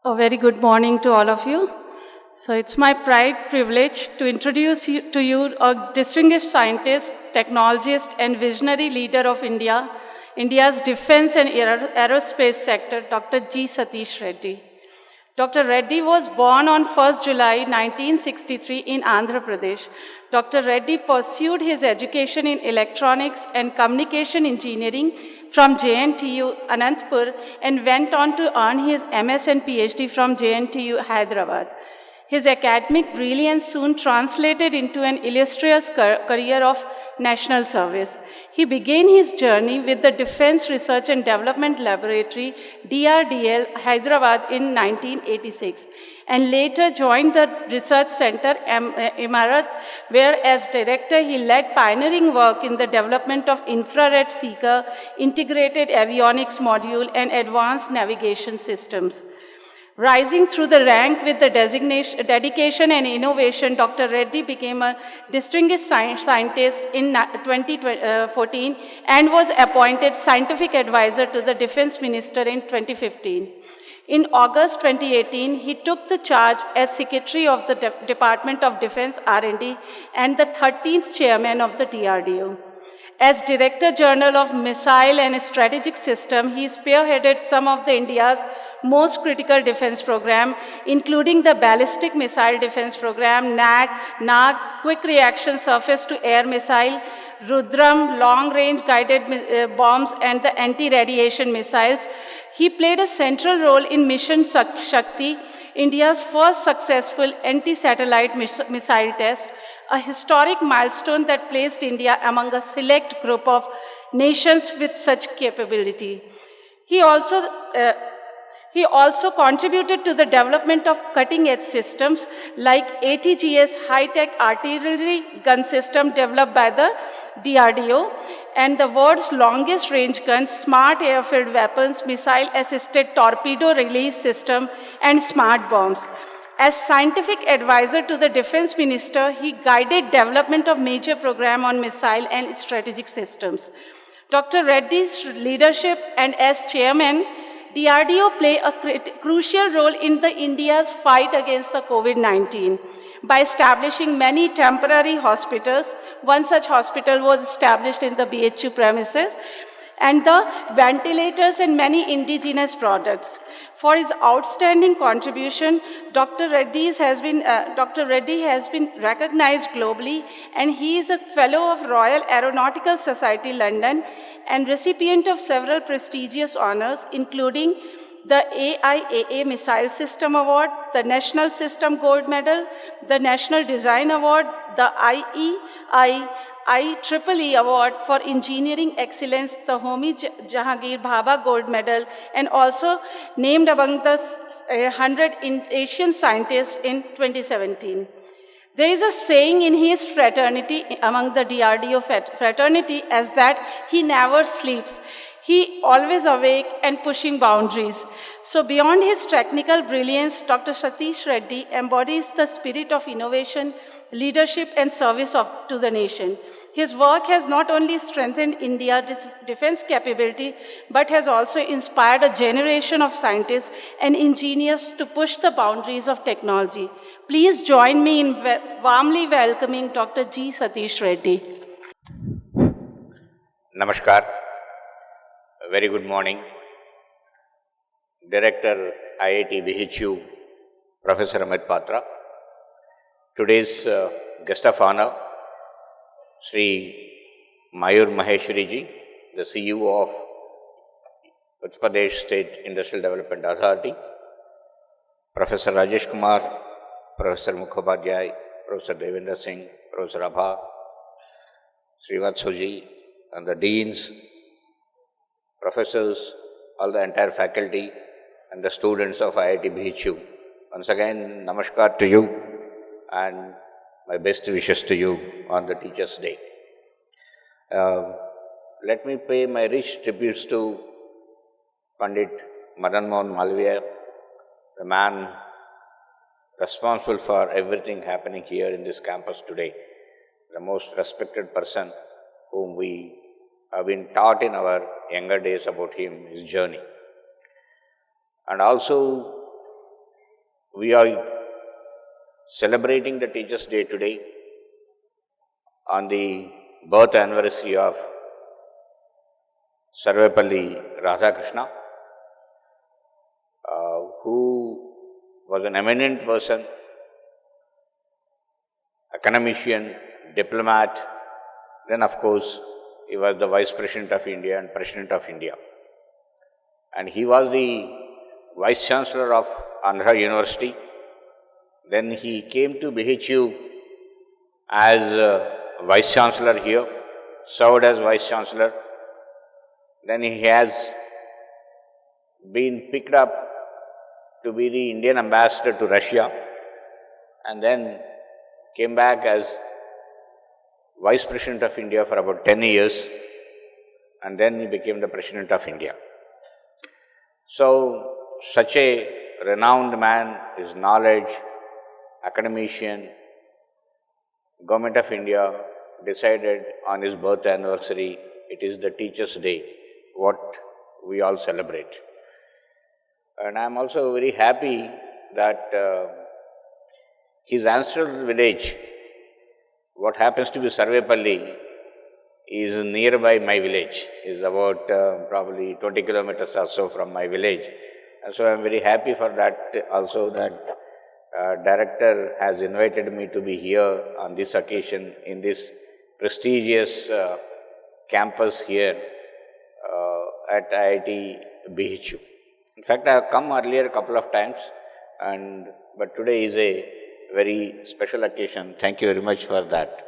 I: A very good morning to all of you. So it's my privilege to introduce to you a distinguished scientist, technologist, and visionary leader of India's defense and aerospace sector, Dr. G. Satish Reddy. Dr. Reddy was born on 1st July 1963 in Andhra Pradesh. Dr. Reddy pursued his education in electronics and communication engineering from JNTU Anantapur and went on to earn his MS and PhD from JNTU Hyderabad. His academic brilliance soon translated into an illustrious career of national service. He began his journey with the Defense Research and Development Laboratory, DRDL, Hyderabad in 1986, and later joined the Research Center, Emarat, where as director he led pioneering work in the development of infrared seeker, integrated avionics module, and advanced navigation systems. Rising through the rank with the dedication and innovation, Dr. Reddy became a distinguished scientist in 2014 and was appointed scientific advisor to the Defense Minister in 2015. In August 2018, he took the charge as Secretary of the Department of Defense R&D and the 13th Chairman of the DRDO. As Director General of Missile and Strategic System, he spearheaded some of the India's most critical defense program, including the Ballistic Missile Defense Program, NAG, Quick Reaction Surface-to-Air Missile, Rudram, long-range guided bombs, and the anti-radiation missiles. He played a central role in Mission Shakti, India's first successful anti-satellite missile test, a historic milestone that placed India among a select group of nations with such capability. He also contributed to the development of cutting-edge systems like ATGS high-tech artillery gun system developed by the DRDO and the world's longest range gun, smart airfield weapons, missile-assisted torpedo release system, and smart bombs. As scientific advisor to the Defense Minister, he guided development of major program on missile and strategic systems. Dr. Reddy's leadership and as chairman, DRDO play a crucial role in the India's fight against the COVID-19 by establishing many temporary hospitals. One such hospital was established in the BHU premises, and the ventilators and many indigenous products. For his outstanding contribution, Dr. Reddy has been recognized globally, and he is a Fellow of Royal Aeronautical Society, London, and recipient of several prestigious honors, including the AIAA Missile System Award, the National System Gold Medal, the National Design Award, the IEEE Award for Engineering Excellence, the Homi Jahangir Bhabha Gold Medal, and also named among the 100 Asian scientists in 2017. There is a saying in his fraternity, among the DRDO fraternity, as that he never sleeps. He always awake and pushing boundaries. So beyond his technical brilliance, Dr. Satish Reddy embodies the spirit of innovation, leadership, and service to the nation. His work has not only strengthened India's defense capability, but has also inspired a generation of scientists and engineers to push the boundaries of technology. Please join me in warmly welcoming Dr. G. Satish Reddy.
J: Namaskar. Very good morning. Director IIT BHU, Professor Amit Patra. Today's guest of honor, Sri Mayur Maheshwari ji, the CEO of Uttar Pradesh State Industrial Development Authority, Professor Rajesh Kumar, Professor Mukhopadhyay, Professor Devendra Singh, Professor Abha, Srivatso ji, and the deans, professors, all the entire faculty, and the students of IIT BHU. Once again, namaskar to you and my best wishes to you on the Teachers' Day. Let me pay my rich tributes to Pandit Madan Mohan Malviya, the man responsible for everything happening here in this campus today, the most respected person whom we have been taught in our younger days about him, his journey. And also, we are celebrating the Teachers' Day today on the birth anniversary of Sarvepalli Radhakrishna, who was an eminent person, academician, diplomat. Then, of course, he was the Vice President of India and President of India. And he was the Vice Chancellor of Andhra University. Then he came to BHU as Vice Chancellor here, served as Vice Chancellor. Then he has been picked up to be the Indian Ambassador to Russia, and then came back as Vice President of India for about 10 years, and then he became the President of India. So, such a renowned man, his knowledge, academician, Government of India decided on his birth anniversary, it is the Teachers' Day, what we all celebrate. And I am also very happy that his ancestral village, what happens to be Sarvepalli, is nearby my village, is about probably 20 kilometers or so from my village. And so I am very happy for that also, that director has invited me to be here on this occasion in this prestigious campus here at IIT BHU. In fact, I have come earlier a couple of times, but today is a very special occasion. Thank you very much for that.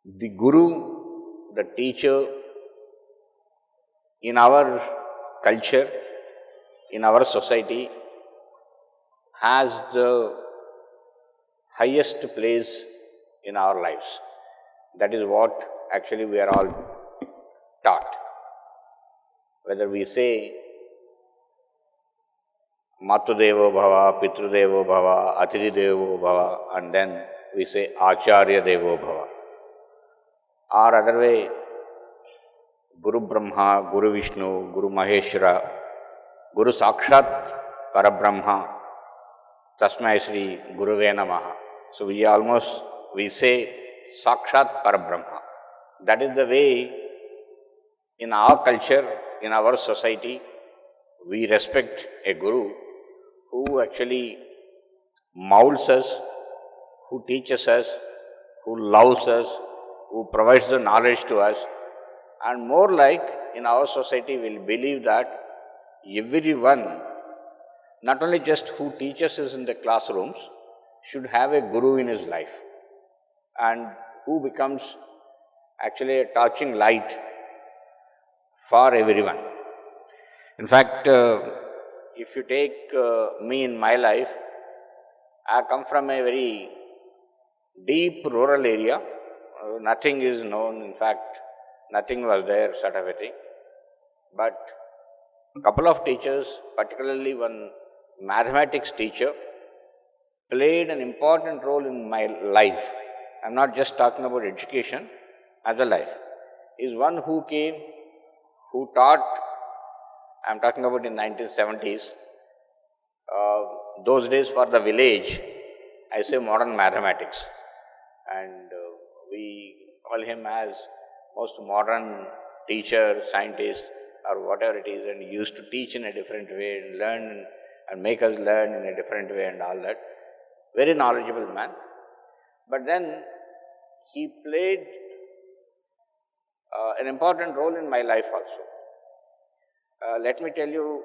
J: The Guru, the teacher, in our culture, in our society, has the highest place in our lives. That is what actually we are all taught. Whether we say Matudevo Bhava, Pitrudevo Bhava, Atithi Bhava, and then we say Acharya Devo Bhava. Or other way, Guru Brahma, Guru Vishnu, Guru Maheshwara, Guru Sakshat Parabrahma, Tasmai Sri Guruve Namaha. So we say Sakshat Parabrahma. That is the way in our culture, in our society, we respect a Guru who actually molds us, who teaches us, who loves us, who provides the knowledge to us. And more like in our society, we'll believe that everyone, not only just who teaches us in the classrooms, should have a Guru in his life, and who becomes actually a touching light for everyone. In fact, if you take me in my life, I come from a very deep rural area. Nothing is known, in fact, nothing was there, sort of a thing. But a couple of teachers, particularly one mathematics teacher, played an important role in my life. I'm not just talking about education, as a life. Is one who came, who taught, I'm talking about in 1970s, those days for the village, I say modern mathematics. And we call him as most modern teacher, scientist, or whatever it is, and he used to teach in a different way and learn and make us learn in a different way and all that. Very knowledgeable man. But then he played an important role in my life also. Let me tell you,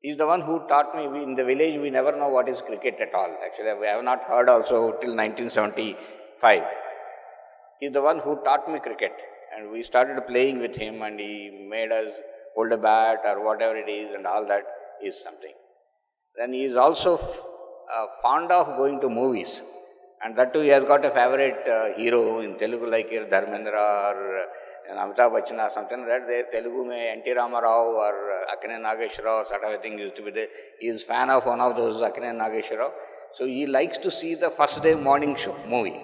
J: he's the one who taught me. In the village, we never know what is cricket at all. Actually, we have not heard also till 1975. He's the one who taught me cricket, and we started playing with him, and he made us hold a bat or whatever it is, and all that is something. Then he is also fond of going to movies, and that too he has got a favorite hero in Telugu like Dharmendra or Amitabh Bachchan or something like that. There Telugu mein N.T. Ramarao or Akkineni Nageswara sort of a thing used to be there. He is fan of one of those Akkineni Nageswara. So he likes to see the first day morning show movie.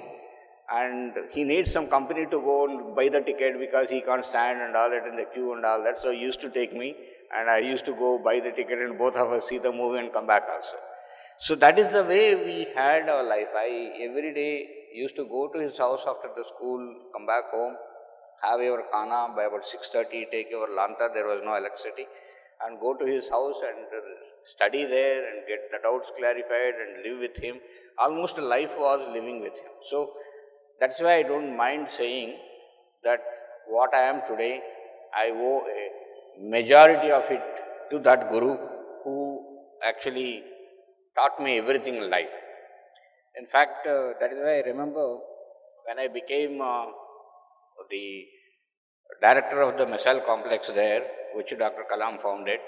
J: And he needs some company to go and buy the ticket because he can't stand and all that in the queue and all that. So he used to take me, and I used to go buy the ticket and both of us see the movie and come back also. So that is the way we had our life. I every day used to go to his house after the school, come back home, have your khana by about 6:30, take your lanta, there was no electricity, and go to his house and study there and get the doubts clarified and live with him. Almost a life was living with him. So that's why I don't mind saying that what I am today, I owe a majority of it to that Guru who actually taught me everything in life. In fact, that is why I remember when I became the director of the missile complex there, which Dr. Kalam founded,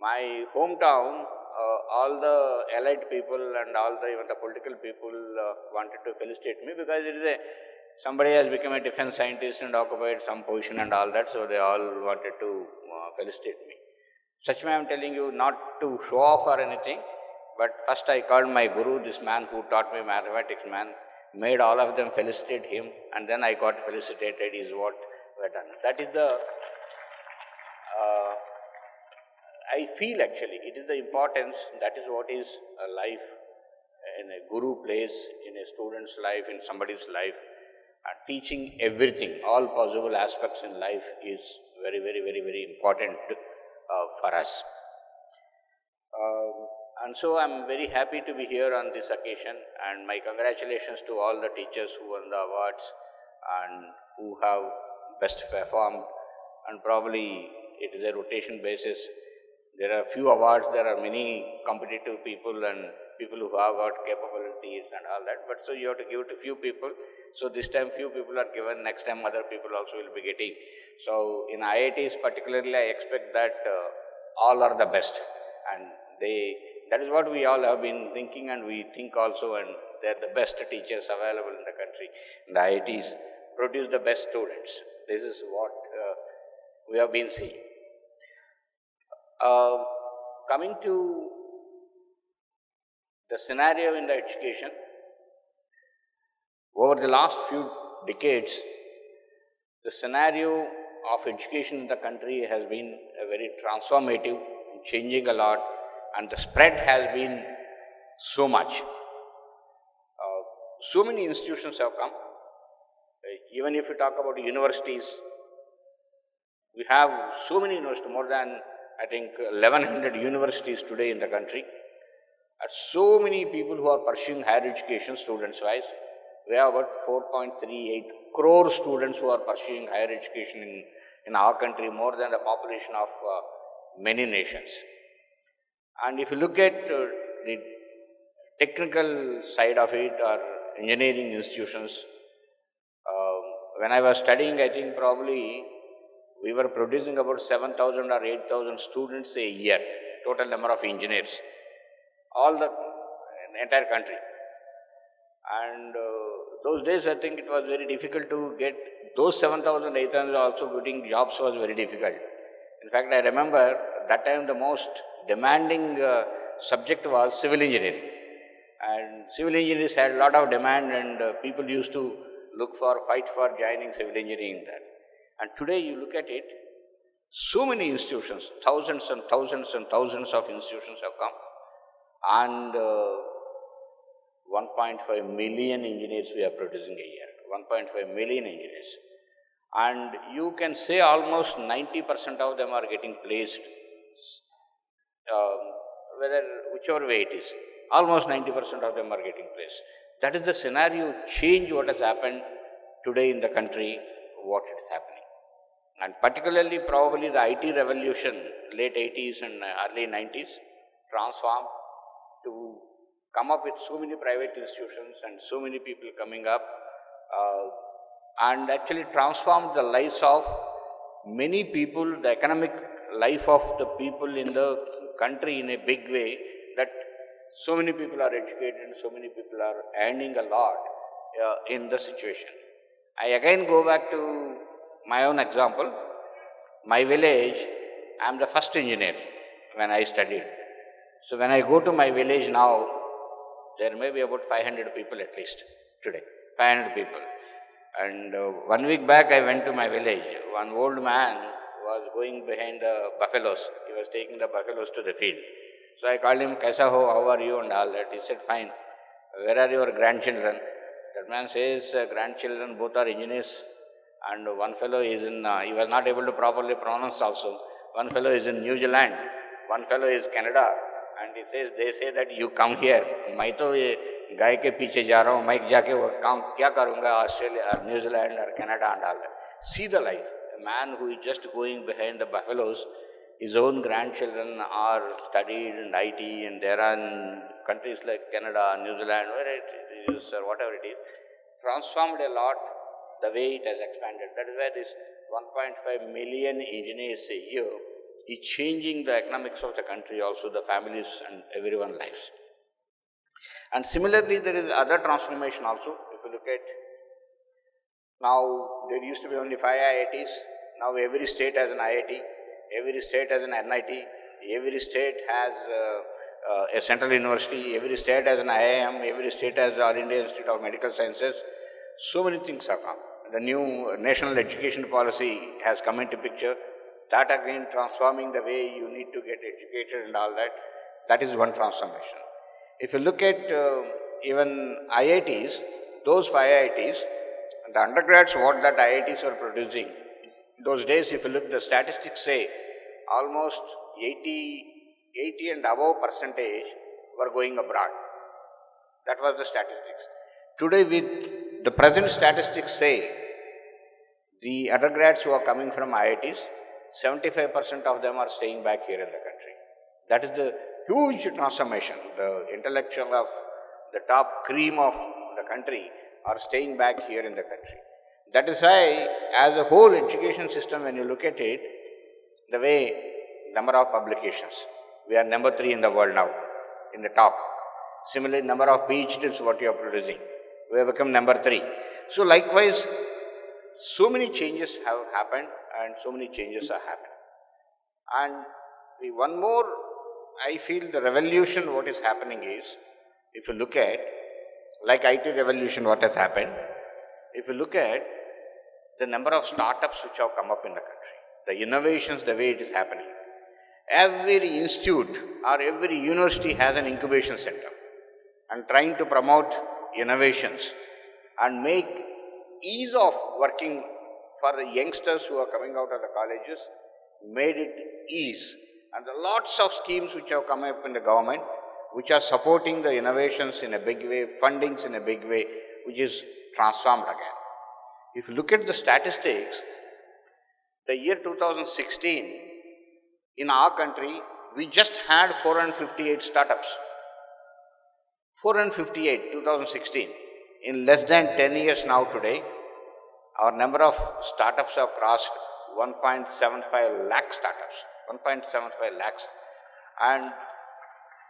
J: my hometown, all the allied people and even the political people wanted to felicitate me because it is somebody has become a defense scientist and occupied some position and all that, so they all wanted to felicitate me. Such way I am telling you not to show off or anything, but first I called my guru, this man who taught me mathematics, made all of them felicitate him, and then I got felicitated is what we done. That is the, I feel actually, it is the importance, that is what is a life in a guru plays, in a student's life, in somebody's life. Teaching everything, all possible aspects in life is very, very, very, very important for us. And so I'm very happy to be here on this occasion, and my congratulations to all the teachers who won the awards and who have best performed, and probably it is a rotation basis. There are few awards, there are many competitive people and people who have got capabilities and all that, but so you have to give it to few people. So this time few people are given, next time other people also will be getting. So in IITs particularly, I expect that all are the best, and that is what we all have been thinking, and we think also, and they are the best teachers available in the country. And the IITs produce the best students. This is what we have been seeing. Coming to the scenario in the education, over the last few decades, the scenario of education in the country has been a very transformative, changing a lot, and the spread has been so much. So many institutions have come. Even if you talk about universities, we have so many universities, more than I think 1100 universities today in the country. And so many people who are pursuing higher education students-wise. We have about 4.38 crore students who are pursuing higher education in our country, more than the population of many nations. And if you look at the technical side of it, or engineering institutions, when I was studying, I think probably we were producing about 7,000 or 8,000 students a year, total number of engineers, all the entire country. And those days, I think it was very difficult to get those 7,000, 8,000 also getting jobs was very difficult. In fact, I remember that time the most demanding subject was civil engineering. And civil engineers had a lot of demand, and people used to fight for joining civil engineering there. And today you look at it, so many institutions, thousands and thousands and thousands of institutions have come, and 1.5 million engineers we are producing a year, 1.5 million engineers. And you can say almost 90% of them are getting placed, whichever way it is, almost 90% of them are getting placed. That is the scenario change what has happened today in the country, what is happening. And particularly probably the IT revolution, late 80s and early 90s, transformed to come up with so many private institutions and so many people coming up, and actually transformed the lives of many people, the economic life of the people in the country in a big way, that so many people are educated, so many people are earning a lot in the situation. I again go back to my own example. My village, I am the first engineer when I studied. So when I go to my village now, there may be about 500 people at least today, 500 people. And 1 week back I went to my village. One old man was going behind the buffaloes. He was taking the buffaloes to the field. So I called him, Kaisa ho, how are you and all that. He said, fine. Where are your grandchildren? That man says, grandchildren both are engineers And one fellow is in, he was not able to properly pronounce also. One fellow is in New Zealand, one fellow is Canada, and he says, they say that you come here. मैं तो ये गाय के पीछे जा रहा हूँ, मैं जाके वो काम क्या करूँगा ऑस्ट्रेलिया और न्यूजीलैंड और Canada and all that. See the life. A man who is just going behind the buffaloes, his own grandchildren are studied in IT, and there are in countries like Canada, New Zealand, where it is or whatever it is, transformed a lot the way it has expanded. That is why this 1.5 million engineers a year is changing the economics of the country, also the families and everyone's lives. And similarly, there is other transformation also. If you look at, now there used to be only 5 IITs, now every state has an IIT, every state has an NIT, every state has a central university, every state has an IIM, every state has the All India Institute of Medical Sciences. So many things have come. The new national education policy has come into picture. That again transforming the way you need to get educated and all that. That is one transformation. If you look at even IITs, those 5 IITs, the undergrads what that IITs are producing, those days if you look, the statistics say almost 80 and above percentage were going abroad. That was the statistics. Today with the present statistics say, the undergrads who are coming from IITs, 75% of them are staying back here in the country. That is the huge transformation. The intellectual of the top cream of the country are staying back here in the country. That is why, as a whole education system, when you look at it, the way number of publications, we are number 3 in the world now, in the top. Similarly, number of PhDs what you are producing, we have become number 3. So likewise, so many changes have happened and so many changes are happening. And one more, I feel the revolution what is happening is, if you look at, like IT revolution what has happened, if you look at the number of startups which have come up in the country, the innovations, the way it is happening. Every institute or every university has an incubation center and trying to promote innovations and make ease of working for the youngsters who are coming out of the colleges, made it ease. And there are lots of schemes which have come up in the government which are supporting the innovations in a big way, fundings in a big way, which is transformed again. If you look at the statistics, the year 2016, in our country, we just had 458 startups. 458, 2016. In less than 10 years now today, our number of startups have crossed 1.75 lakh startups. 1.75 lakhs. And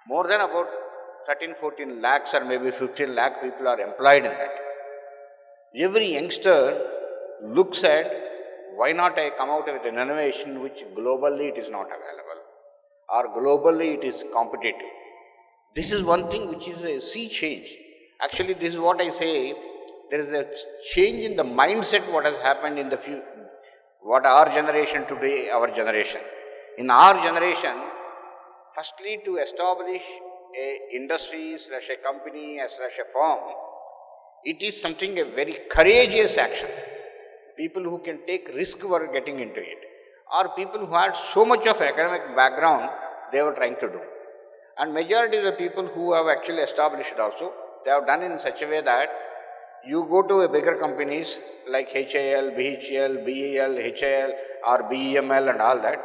J: more than about 13-14 lakhs or maybe 15 lakh people are employed in that. Every youngster looks at, why not I come out with an innovation which globally it is not available or globally it is competitive. This is one thing which is a sea change. Actually, this is what I say, there is a change in the mindset what has happened in the what our generation today, our generation. In our generation, firstly to establish a industry / a company / a firm, it is something a very courageous action. People who can take risk were getting into it, or people who had so much of academic background, they were trying to do. And majority of the people who have actually established also, they have done in such a way that you go to a bigger companies like HAL, BHEL, BEL, HAL or BEML and all that,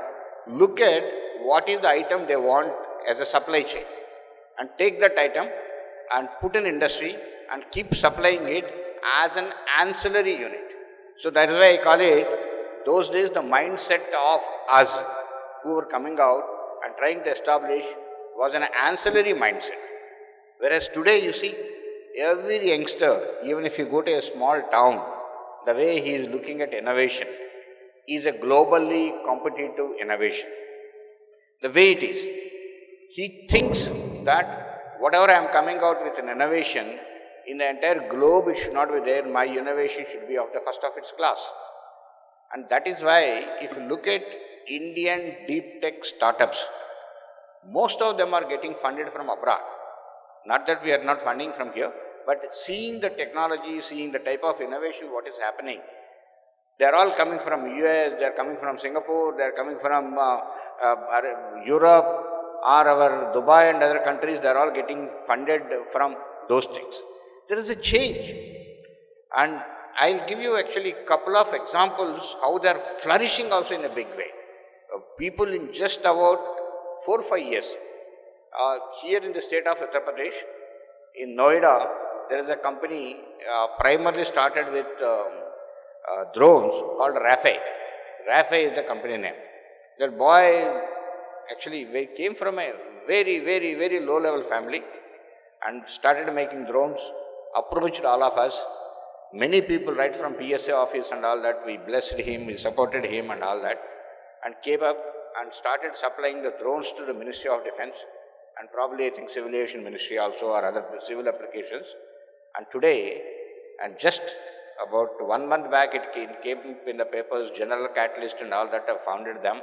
J: look at what is the item they want as a supply chain and take that item and put in industry and keep supplying it as an ancillary unit. So that is why I call it, those days the mindset of us who were coming out and trying to establish was an ancillary mindset. Whereas today you see, every youngster, even if you go to a small town, the way he is looking at innovation is a globally competitive innovation. The way it is, he thinks that whatever I am coming out with an innovation, in the entire globe it should not be there, my innovation should be of the first of its class. And that is why, if you look at Indian deep tech startups, most of them are getting funded from abroad. Not that we are not funding from here, but seeing the technology, seeing the type of innovation what is happening, They're all coming from US, they're coming from Singapore, they're coming from Europe or our Dubai and other countries. They're all getting funded from those things. There is a change. And I'll give you actually a couple of examples how they're flourishing also in a big way. People in just about 4 or 5 years, here in the state of Uttar Pradesh, in Noida, there is a company primarily started with drones called Rafe. Rafe is the company name. That boy actually came from a very, very, very low level family and started making drones, approached all of us. Many people right from PSA office and all that, we blessed him, we supported him and all that, and came up and started supplying the drones to the Ministry of Defense and probably I think Civil Aviation Ministry also or other civil applications. And today, and just about 1 month back, it came in the papers, General Catalyst and all that have founded them.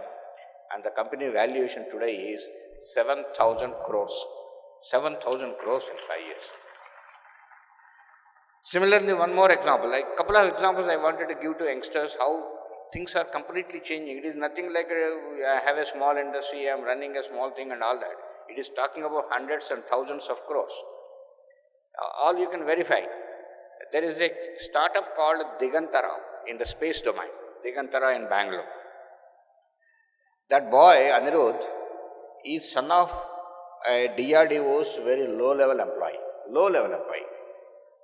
J: And the company valuation today is 7,000 crores. 7,000 crores in 5 years. Similarly, one more example, like a couple of examples I wanted to give to youngsters, how things are completely changing. It is nothing like I have a small industry, I am running a small thing and all that. It is talking about hundreds and thousands of crores. All you can verify. There is a startup called Digantara in the space domain, Digantara in Bangalore. That boy, Anirudh, is son of a DRDO's very low-level employee.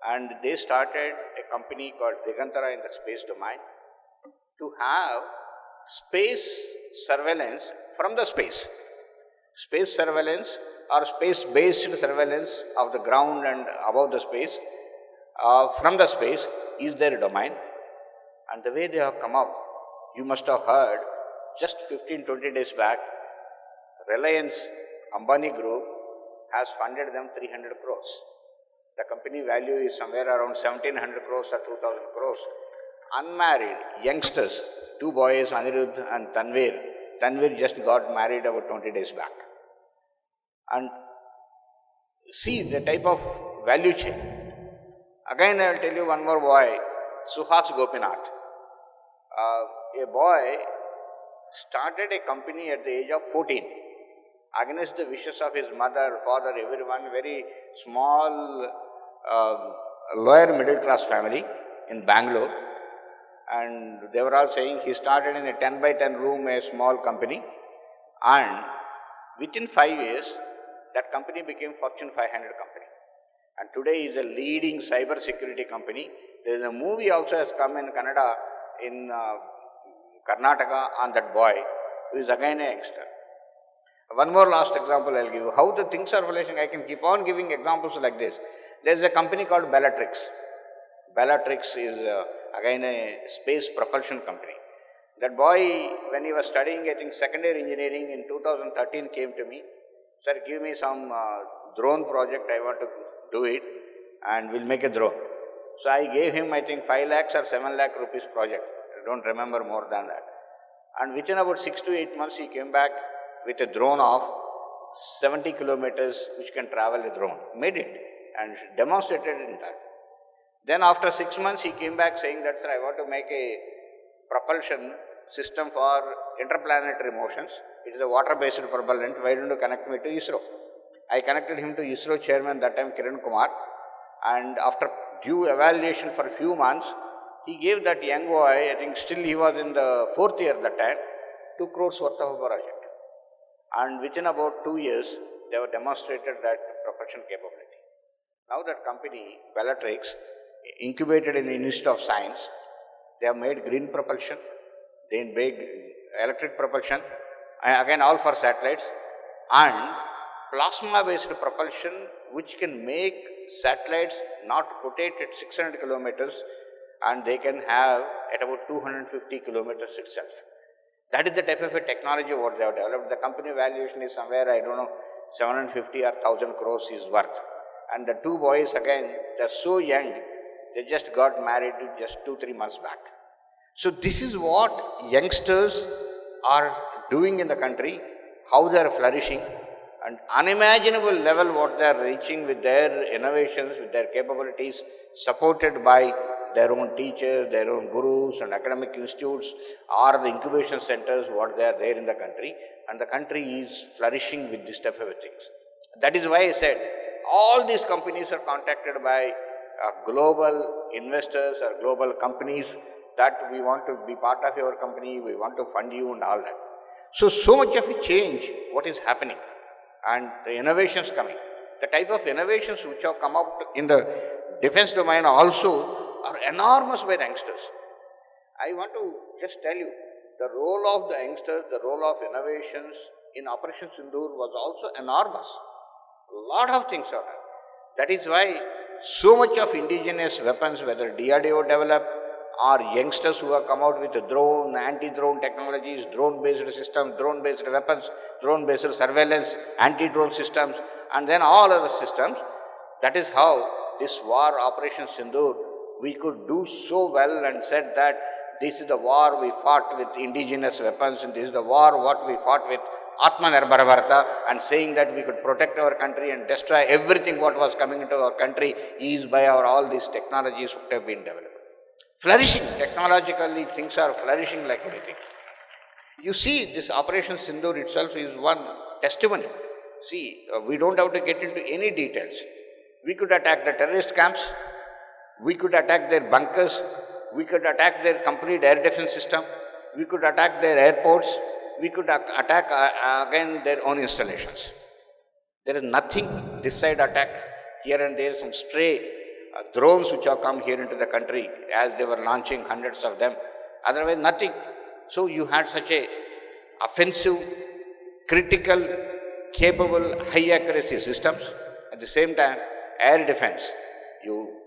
J: And they started a company called Digantara in the space domain to have space surveillance from the space. Space surveillance or space-based surveillance of the ground and above the space, from the space is their domain. And the way they have come up, you must have heard, just 15-20 days back, Reliance Ambani Group has funded them 300 crores. The company value is somewhere around 1,700 crores or 2,000 crores. Unmarried youngsters, 2 boys, Anirudh and Tanvir. Tanvir just got married about 20 days back. And see the type of value chain. Again, I will tell you one more boy, Suhas Gopinath. A boy started a company at the age of 14, against the wishes of his mother, father, everyone, very small, lower middle class family in Bangalore. And they were all saying he started in a 10 by 10 room, a small company. And within 5 years, that company became Fortune 500 company. And today is a leading cyber security company. There is a movie also has come in Kannada, in Karnataka on that boy, who is again a youngster. One more last example I'll give you. How the things are flashing, I can keep on giving examples like this. There is a company called Bellatrix. Bellatrix is again a space propulsion company. That boy, when he was studying, I think second year engineering in 2013, came to me. Sir, give me some drone project, I want to do it and we'll make a drone. So I gave him, I think 5 lakhs or 7 lakh rupees project. I don't remember more than that. And within about 6 to 8 months, he came back with a drone of 70 kilometers which can travel a drone. Made it and demonstrated in that. Then after 6 months, he came back saying that, sir, I want to make a propulsion system for interplanetary motions. It is a water-based propellant. Why don't you connect me to ISRO? I connected him to ISRO chairman, that time Kiran Kumar. And after due evaluation for a few months, he gave that young boy, I think still he was in the 4th year that time, 2 crores worth of a project. And within about 2 years, they have demonstrated that propulsion capability. Now that company, Bellatrix, incubated in the Institute of Science, they have made green propulsion, they made electric propulsion, again all for satellites, and plasma-based propulsion which can make satellites not rotate at 600 kilometers and they can have at about 250 kilometers itself. That is the type of a technology what they have developed. The company valuation is somewhere, I don't know, 750 or 1,000 crores is worth. And the 2 boys again, they are so young, they just got married just 2-3 months back. So this is what youngsters are doing in the country, how they are flourishing, and unimaginable level what they are reaching with their innovations, with their capabilities, supported by their own teachers, their own gurus and academic institutes or the incubation centers, what they are there in the country, and the country is flourishing with this type of things. That is why I said all these companies are contacted by global investors or global companies that we want to be part of your company, we want to fund you and all that. So much of a change, what is happening, and the innovations coming. The type of innovations which have come out in the defense domain also are enormous by the youngsters. I want to just tell you, the role of the youngsters, the role of innovations in Operation Sindoor was also enormous. A lot of things are done. That is why so much of indigenous weapons, whether DRDO developed or youngsters who have come out with drone, anti-drone technologies, drone-based systems, drone-based weapons, drone-based surveillance, anti-drone systems, and then all other systems. That is how this war, Operation Sindoor, we could do so well and said that this is the war we fought with indigenous weapons and this is the war what we fought with Atmanirbhar Bharata, and saying that we could protect our country and destroy everything what was coming into our country is by all these technologies which have been developed. Flourishing, technologically things are flourishing like anything. You see, this Operation Sindoor itself is one testimony. See, we don't have to get into any details. We could attack the terrorist camps, we could attack their bunkers, we could attack their complete air defense system, we could attack their airports, we could attack again their own installations. There is nothing this side attacked. Here and there some stray drones which have come here into the country as they were launching hundreds of them. Otherwise nothing. So you had such a offensive, critical, capable, high accuracy systems. At the same time, air defense. You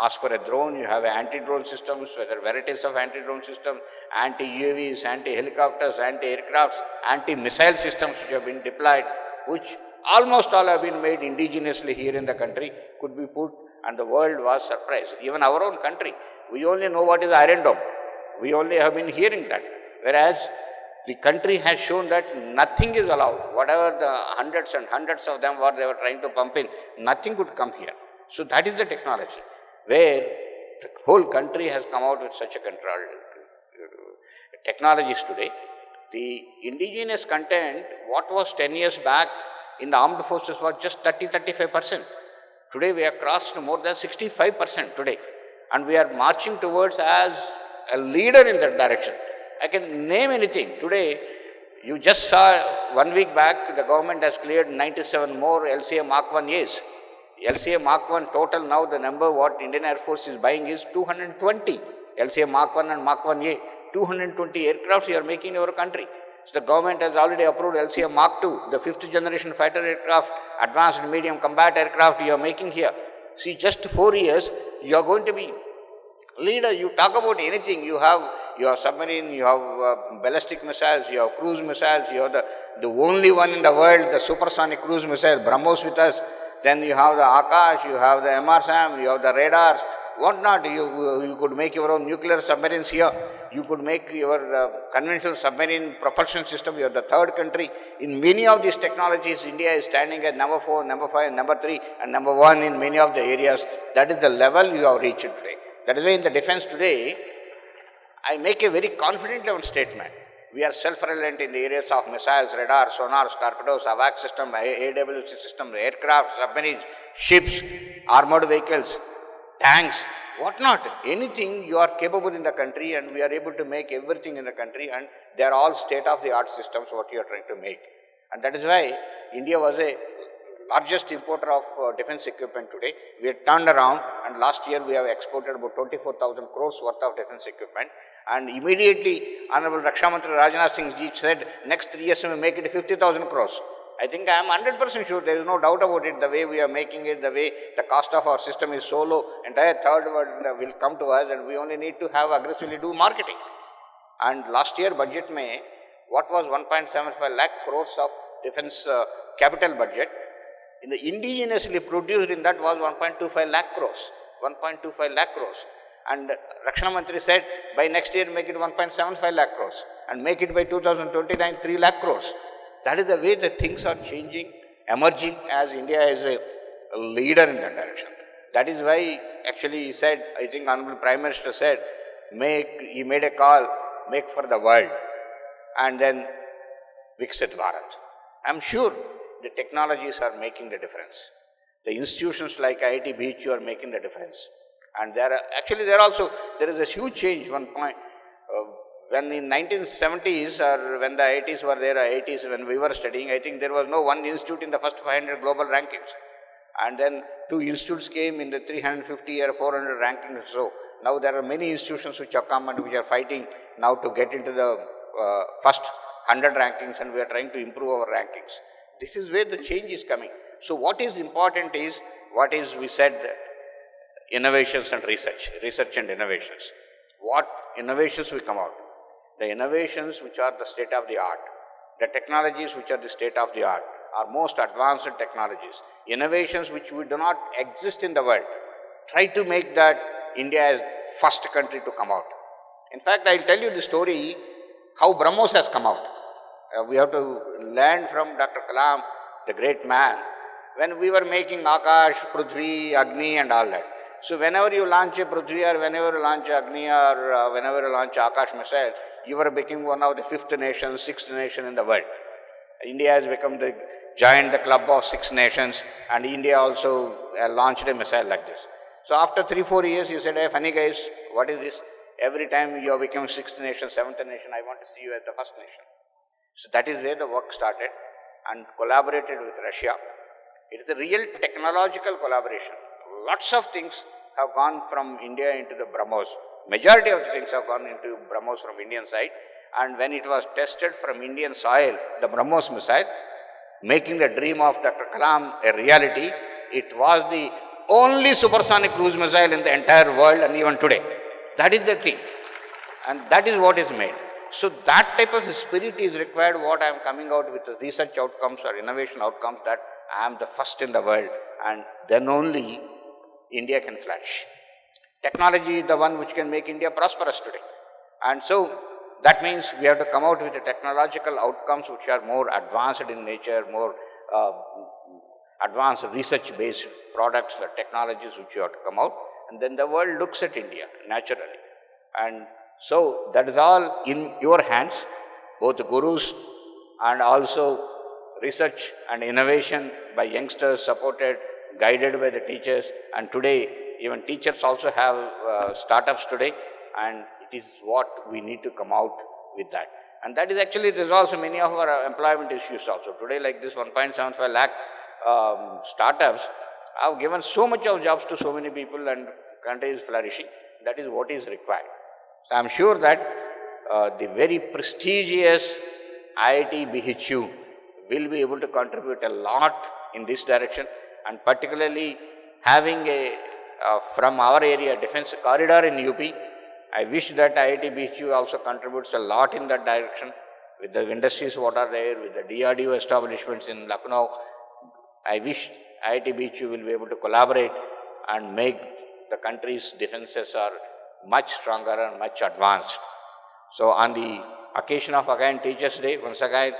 J: ask for a drone, you have anti-drone systems, whether varieties of anti-drone systems, anti-UAVs, anti-helicopters, anti-aircrafts, anti-missile systems which have been deployed, which almost all have been made indigenously here in the country, could be put, and the world was surprised. Even our own country, we only know what is Iron Dome. We only have been hearing that. Whereas the country has shown that nothing is allowed. Whatever the hundreds and hundreds of them what they were trying to pump in, nothing could come here. So that is the technology, where the whole country has come out with such a controlled technologies today. The indigenous content, what was 10 years back in the armed forces was just 30-35%. Today we have crossed more than 65% today. And we are marching towards as a leader in that direction. I can name anything. Today, you just saw 1 week back, the government has cleared 97 more LCA Mark 1As. LCA Mark 1 total now, the number what Indian Air Force is buying is 220. LCA Mark 1 and Mark 1A. 220 aircrafts you are making in our country. So the government has already approved LCA Mark 2, the 5th generation fighter aircraft, advanced and medium combat aircraft you are making here. See, just 4 years, you are going to be leader. You talk about anything, you have submarine, you have ballistic missiles, you have cruise missiles, you have the only one in the world, the supersonic cruise missile, BrahMos with us. Then you have the Akash, you have the MRSAM, you have the radars, whatnot. You could make your own nuclear submarines here. You could make your conventional submarine propulsion system. You are the third country. In many of these technologies, India is standing at number 4, number 5, number 3 and number 1 in many of the areas. That is the level you have reached today. That is why in the defense today, I make a very confident level statement. We are self-reliant in the areas of missiles, radars, sonars, torpedoes, AWACS system, AWC system, aircraft, submarines, ships, armored vehicles, tanks, whatnot. Anything you are capable in the country, and we are able to make everything in the country, and they are all state-of-the-art systems what you are trying to make. And that is why India was a largest importer of defense equipment today. We had turned around, and last year we have exported about 24,000 crores worth of defense equipment. And immediately, Honorable Raksha Mantri Rajnath Singh ji said, next 3 years we will make it 50,000 crores. I think I am 100% sure, there is no doubt about it, the way we are making it, the way the cost of our system is so low, entire third world will come to us, and we only need to have aggressively do marketing. And last year budget mein, what was 1.75 lakh crores of defense capital budget, in the indigenously produced in that was 1.25 lakh crores. 1.25 lakh crores. And Rakshana Mantri said, by next year make it 1.75 lakh crores. And make it by 2029, 3 lakh crores. That is the way the things are changing, emerging as India is a leader in that direction. That is why actually he said, I think Honorable Prime Minister said, he made a call, make for the world, and then Viksit Bharat. I'm sure the technologies are making the difference. The institutions like IIT BHU are making the difference. And there is a huge change. One point, when in 1970s or when the IITs were there, IITs when we were studying, I think there was no one institute in the first 500 global rankings. And then 2 institutes came in the 350 or 400 rankings or so. Now there are many institutions which have come and which are fighting now to get into the first 100 rankings, and we are trying to improve our rankings. This is where the change is coming. So what is important is, we said that innovations and research and innovations. What innovations will come out? The innovations which are the state of the art, the technologies which are the state of the art, are most advanced technologies. Innovations which do not exist in the world. Try to make that India as first country to come out. In fact, I'll tell you the story how BrahMos has come out. We have to learn from Dr. Kalam, the great man, when we were making Akash, Prithvi, Agni and all that. So whenever you launch a Prithvi or whenever you launch Agni or whenever you launch Akash missile, you are becoming one of the 5th nation, 6th nation in the world. India has become joined the club of 6 nations, and India also launched a missile like this. So after 3-4 years, you said, hey, funny guys, what is this? Every time you are becoming 6th nation, 7th nation, I want to see you as the 1st nation. So that is where the work started, and collaborated with Russia. It is a real technological collaboration. Lots of things have gone from India into the BrahMos. Majority of the things have gone into BrahMos from Indian side. And when it was tested from Indian soil, the BrahMos missile, making the dream of Dr. Kalam a reality, it was the only supersonic cruise missile in the entire world, and even today. That is the thing. And that is what is made. So that type of spirit is required, what I am coming out with the research outcomes or innovation outcomes, that I am the first in the world, and then only India can flourish. Technology is the one which can make India prosperous today. And so that means we have to come out with the technological outcomes which are more advanced in nature, more advanced research-based products, the technologies which you have to come out, and then the world looks at India naturally. And so that is all in your hands, both the gurus and also research and innovation by youngsters, supported, guided by the teachers. And today, even teachers also have startups today, and it is what we need to come out with that. And that is actually resolves many of our employment issues also. Today, like this 1.75 lakh startups have given so much of jobs to so many people, and country is flourishing. That is what is required. So I am sure that the very prestigious IIT BHU will be able to contribute a lot in this direction, and particularly having from our area defense corridor in UP. I wish that IIT BHU also contributes a lot in that direction, with the industries what are there, with the DRDO establishments in Lucknow. I wish IIT BHU will be able to collaborate and make the country's defenses are much stronger and much advanced. So on the occasion of again Teachers' Day, once again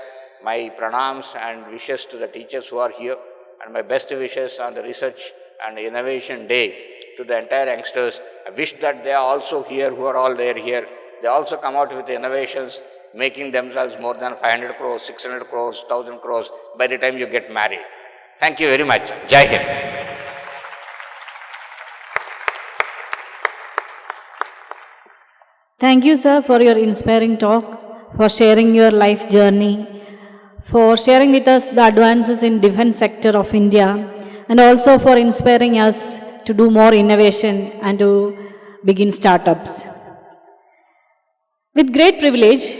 J: my pranams and wishes to the teachers who are here, and my best wishes on the Research and Innovation Day to the entire youngsters. I wish that they are also here, who are all there here, they also come out with innovations, making themselves more than 500 crores, 600 crores, 1000 crores by the time you get married. Thank you very much. Jai Hind.
B: Thank you, sir, for your inspiring talk, for sharing your life journey, for sharing with us the advances in defense sector of India, and also for inspiring us to do more innovation and to begin startups. With great privilege,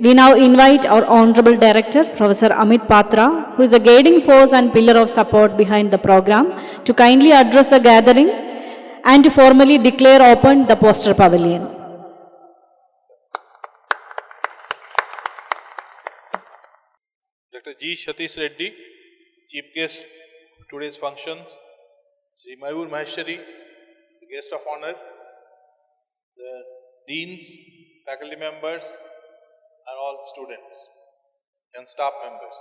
B: we now invite our Honorable Director, Professor Amit Patra, who is a guiding force and pillar of support behind the program, to kindly address the gathering and to formally declare open the poster pavilion.
K: Dr. G. Satish Reddy, Chief Guest today's functions, Sri Mayur Maheshwari, the Guest of Honor, the Deans, faculty members, and all students and staff members.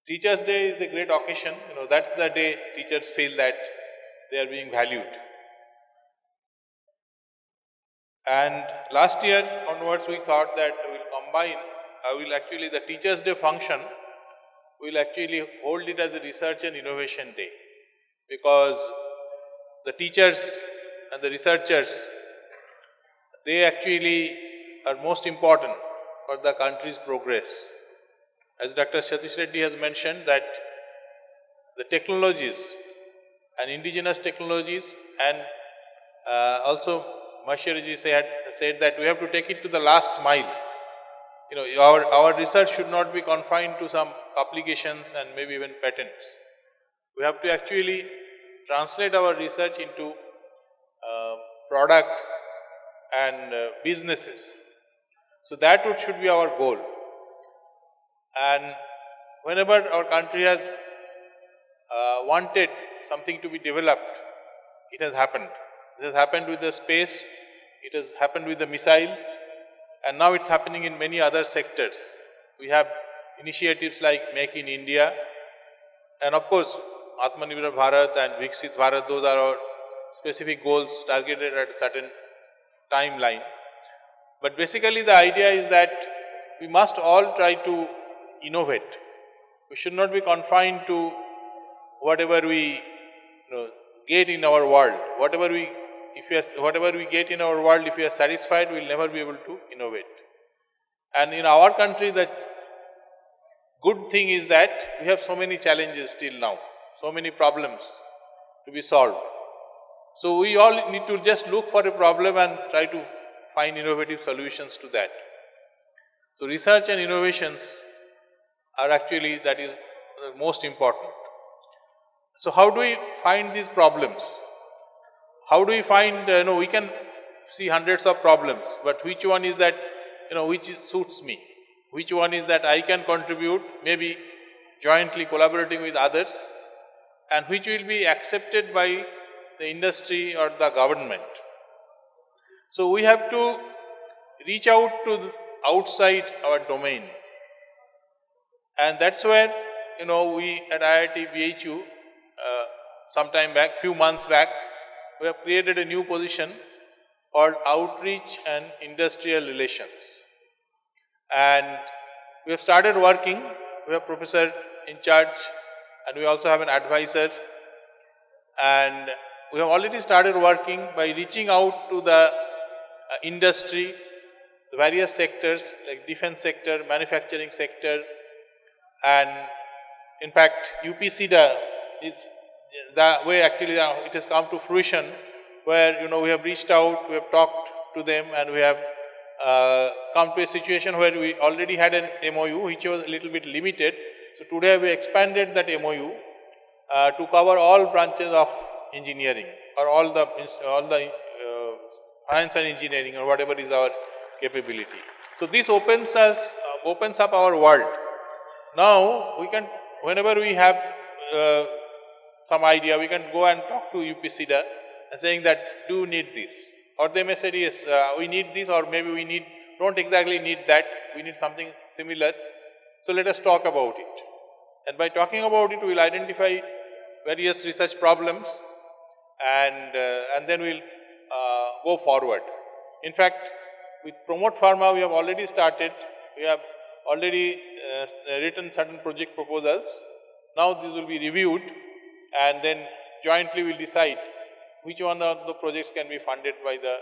K: Teachers' Day is a great occasion. That's the day teachers feel that they are being valued. And last year onwards, we thought that we will combine, the Teachers' Day function, we will actually hold it as a Research and Innovation Day, because the teachers and the researchers, they actually are most important for the country's progress. As Dr. Satish Reddy has mentioned, that the technologies and indigenous technologies, and also Maheshwari said that we have to take it to the last mile. Our research should not be confined to some applications and maybe even patents. We have to actually translate our research into products and businesses. So that should be our goal. And whenever our country has wanted something to be developed, it has happened. It has happened with the space, it has happened with the missiles, and now it's happening in many other sectors. We have initiatives like Make in India, and of course, Atmanirbhar Bharat and Viksit Bharat, those are our specific goals targeted at a certain timeline. But basically the idea is that we must all try to innovate. We should not be confined to whatever we get in our world. Whatever we get in our world, if we are satisfied, we will never be able to innovate. And in our country, the good thing is that we have so many challenges still now, so many problems to be solved. So we all need to just look for a problem and try to find innovative solutions to that. So research and innovations are actually, that is most important. So how do we find these problems? How do we find, we can see hundreds of problems, but which one is that, which suits me? Which one is that I can contribute, maybe jointly collaborating with others, and which will be accepted by the industry or the government. So we have to reach out to outside our domain. And that's where, we at IIT BHU, sometime back, few months back, we have created a new position called Outreach and Industrial Relations. And we have started working. We have a professor in charge, and we also have an advisor. And we have already started working by reaching out to the industry, the various sectors like defense sector, manufacturing sector, and in fact UPCDA is the way actually it has come to fruition, where we have reached out, we have talked to them, and we have come to a situation where we already had an MOU which was a little bit limited. So today we expanded that MOU to cover all branches of engineering, or all the science and engineering, or whatever is our capability. So this opens up our world. Now we can, whenever we have some idea, we can go and talk to UPCDA and saying that, do you need this? Or they may say, yes, we need this, or maybe we don't exactly need that, we need something similar. So let us talk about it. And by talking about it, we will identify various research problems, and then we will go forward. In fact, with Promote Pharma, we have already started. We have already written certain project proposals. Now these will be reviewed, and then jointly we will decide which one of the projects can be funded by the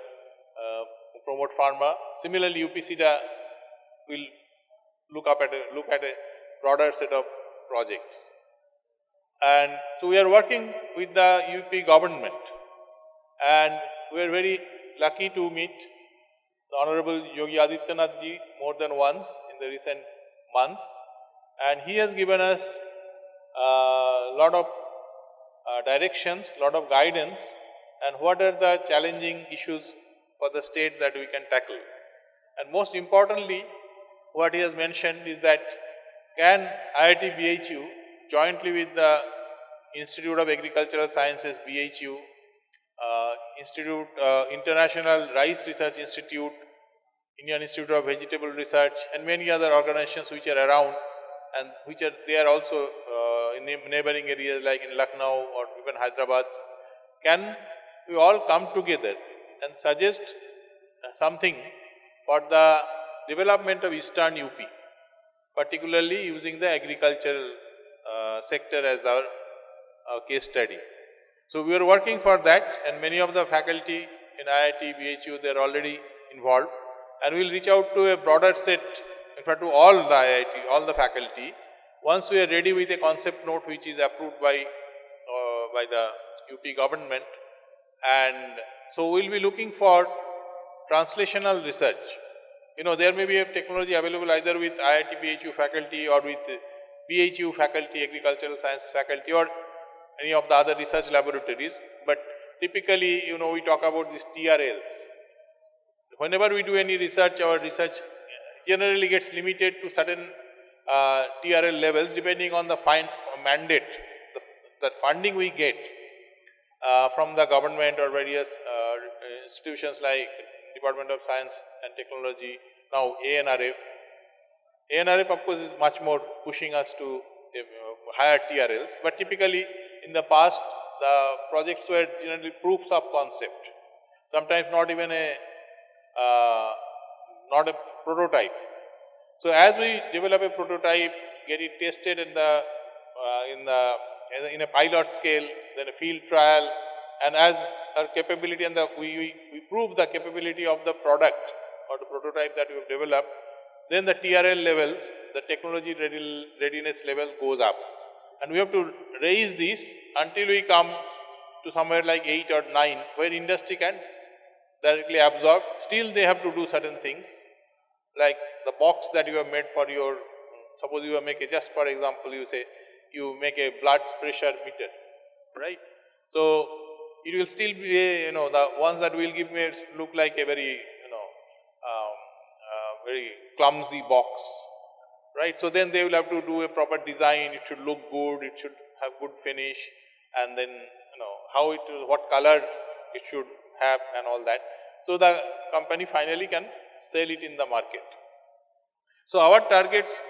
K: Promote Pharma. Similarly, UPCDA will look at a broader set of projects. And so we are working with the UP government, and we are very lucky to meet the Honorable Yogi Adityanath ji more than once in the recent months, and he has given us a lot of directions, lot of guidance, and what are the challenging issues for the state that we can tackle. And most importantly, what he has mentioned is that can IIT BHU jointly with the Institute of Agricultural Sciences BHU, International Rice Research Institute, Indian Institute of Vegetable Research, and many other organizations which are around, and which are there also in neighboring areas like in Lucknow or even Hyderabad. Can we all come together and suggest something for the development of Eastern UP, particularly using the agricultural sector as our case study? So we are working for that, and many of the faculty in IIT, BHU, they are already involved, and we will reach out to a broader set, in fact to all the IIT, all the faculty, once we are ready with a concept note which is approved by the UP government. And so we will be looking for translational research. There may be a technology available either with IIT, BHU faculty or with BHU faculty, agricultural science faculty, or any of the other research laboratories, but typically, we talk about these TRLs. Whenever we do any research, our research generally gets limited to certain TRL levels depending on the mandate, the funding we get from the government or various institutions like Department of Science and Technology, now ANRF. ANRF of course is much more pushing us to higher TRLs, but typically in the past the projects were generally proofs of concept, sometimes not even not a prototype. So as we develop a prototype, get it tested in a pilot scale, then a field trial, and as our capability and we prove the capability of the product or the prototype that we have developed, then the TRL levels, the technology readiness level goes up. And we have to raise this until we come to somewhere like 8 or 9, where industry can directly absorb. Still they have to do certain things, like the box that you have made for your, suppose you make just for example, you say you make a blood pressure meter, right? So it will still be the ones that will give me look like a very very clumsy box, right? So then they will have to do a proper design. It should look good, it should have good finish, and then what color it should have and all that. So the company finally can sell it in the market. So our targets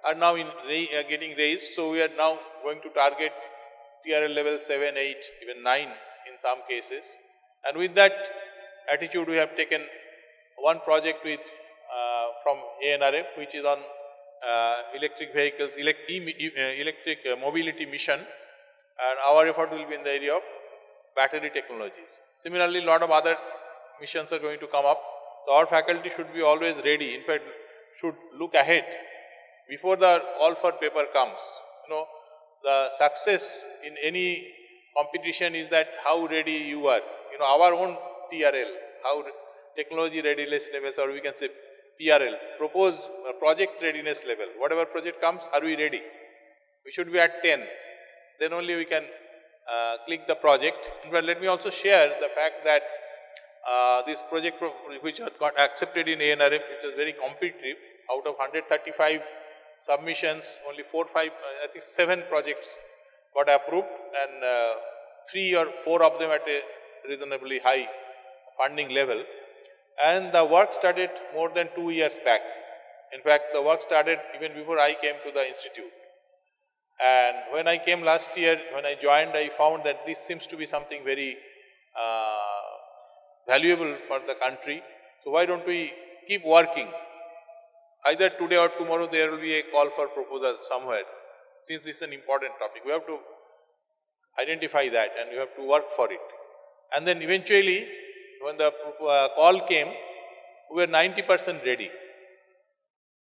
K: are now getting raised. So we are now going to target TRL level 7, 8, even 9 in some cases. And with that attitude, we have taken one project with from ANRF, which is on electric vehicles, electric mobility mission, and our effort will be in the area of battery technologies. Similarly, a lot of other missions are going to come up. So our faculty should be always ready. In fact, should look ahead before the call for paper comes. The success in any competition is that how ready you are. Our own TRL, how technology readiness levels, or we can say PRL, propose project readiness level. Whatever project comes, are we ready? We should be at 10. Then only we can click the project. But let me also share the fact that this project which got accepted in ANRF, which was very competitive, out of 135 submissions, only 7 projects got approved, and 3 or 4 of them at a reasonably high funding level. And the work started more than 2 years back. In fact, the work started even before I came to the institute. And when I came last year, when I joined, I found that this seems to be something very valuable for the country. So why don't we keep working? Either today or tomorrow there will be a call for proposal somewhere. Since this is an important topic, we have to identify that and we have to work for it. And then eventually, when the call came, we were 90% ready.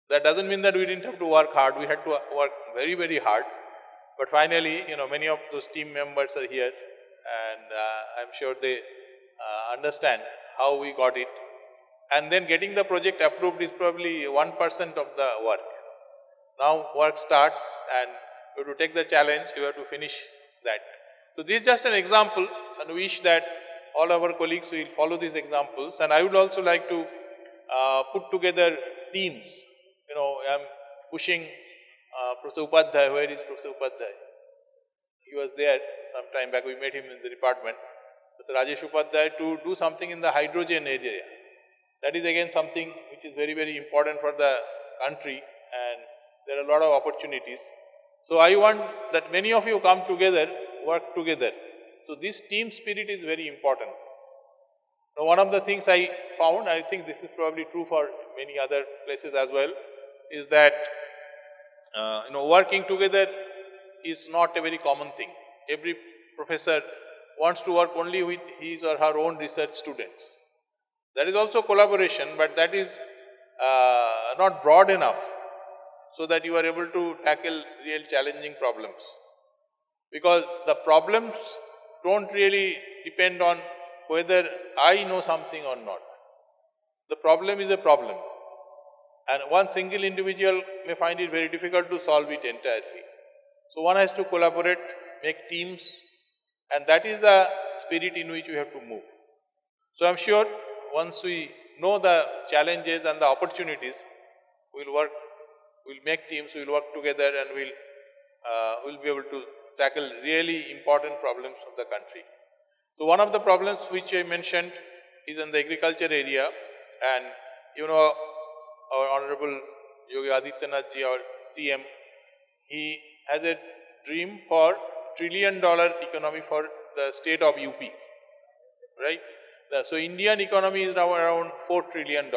K: That doesn't mean that we didn't have to work hard. We had to work very, very hard. But finally, many of those team members are here, and I'm sure they understand how we got it. And then getting the project approved is probably 1% of the work. Now work starts, and you have to take the challenge, you have to finish that. So this is just an example, and we wish that all our colleagues will follow these examples. And I would also like to put together teams. I'm pushing Professor Upadhyay. Where is Professor Upadhyay? He was there some time back. We met him in the department. Professor Rajesh Upadhyay, to do something in the hydrogen area. That is again something which is very, very important for the country, and there are a lot of opportunities. So I want that many of you come together, work together. So this team spirit is very important. Now, one of the things I found, I think this is probably true for many other places as well, is that working together is not a very common thing. Every professor wants to work only with his or her own research students. That is also collaboration, but that is not broad enough so that you are able to tackle real challenging problems. Because the problems don't really depend on whether I know something or not. The problem is a problem. And one single individual may find it very difficult to solve it entirely. So one has to collaborate, make teams, and that is the spirit in which we have to move. So I'm sure once we know the challenges and the opportunities, we'll make teams, we'll work together, and we'll be able to tackle really important problems of the country. So one of the problems which I mentioned is in the agriculture area, and our Honorable Yogi Adityanath ji, our CM, he has a dream for $1 trillion economy for the state of UP, right? So Indian economy is now around $4 trillion.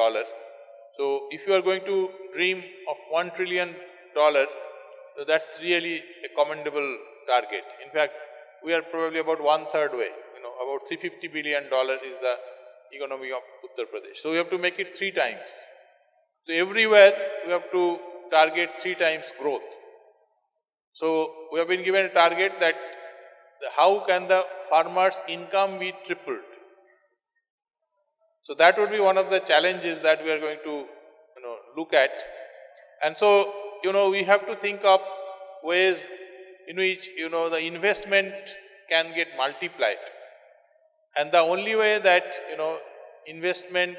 K: So if you are going to dream of $1 trillion, so that's really a commendable target. In fact, we are probably about one-third way. About $350 billion is the economy of Uttar Pradesh. So we have to make it 3 times. So everywhere we have to target 3 times growth. So we have been given a target that how can the farmer's income be tripled? So that would be one of the challenges that we are going to look at. And so we have to think of ways in which the investment can get multiplied. And the only way that investment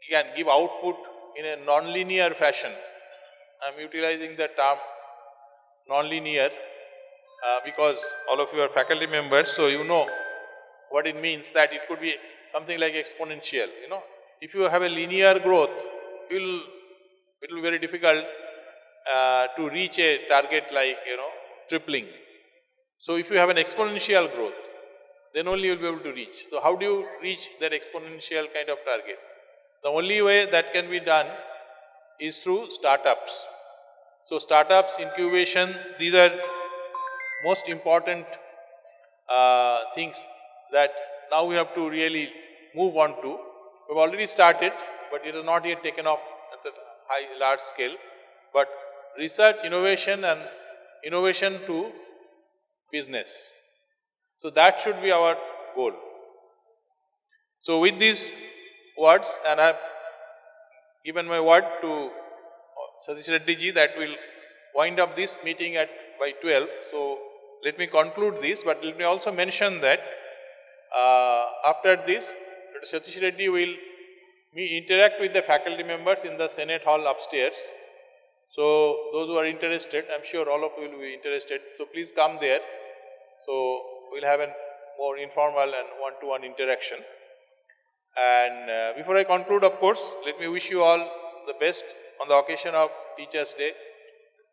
K: can give output in a non-linear fashion, I am utilizing the term non-linear because all of you are faculty members, so you know what it means, that it could be something like exponential. If you have a linear growth, it will be very difficult to reach a target like tripling. So if you have an exponential growth, then only you will be able to reach. So how do you reach that exponential kind of target? The only way that can be done is through startups. So startups, incubation, these are most important things that now we have to really move on to. We've already started, but it has not yet taken off at the large scale. But research, innovation, and innovation to business. So that should be our goal. So with these words, and I have given my word to Satish Reddy ji that will wind up this meeting by 12. So let me conclude this, but let me also mention that after this, Satish Reddy will interact with the faculty members in the Senate Hall upstairs. So those who are interested, I'm sure all of you will be interested. So please come there. So we'll have a more informal and one-to-one interaction. And before I conclude, of course, let me wish you all the best on the occasion of Teachers' Day.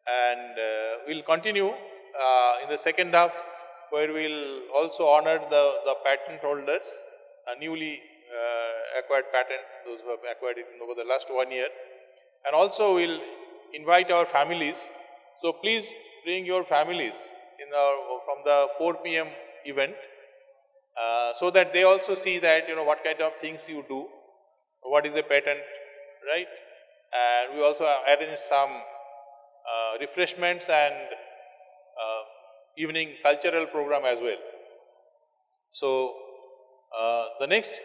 K: And we'll continue in the second half, where we'll also honor the patent holders, a newly acquired patent, those who have acquired it over the last 1 year. And also we'll invite our families. So please bring your families from the 4 p.m. event, so that they also see that what kind of things you do, what is a patent, right? And we also arranged some refreshments and evening cultural program as well. So the next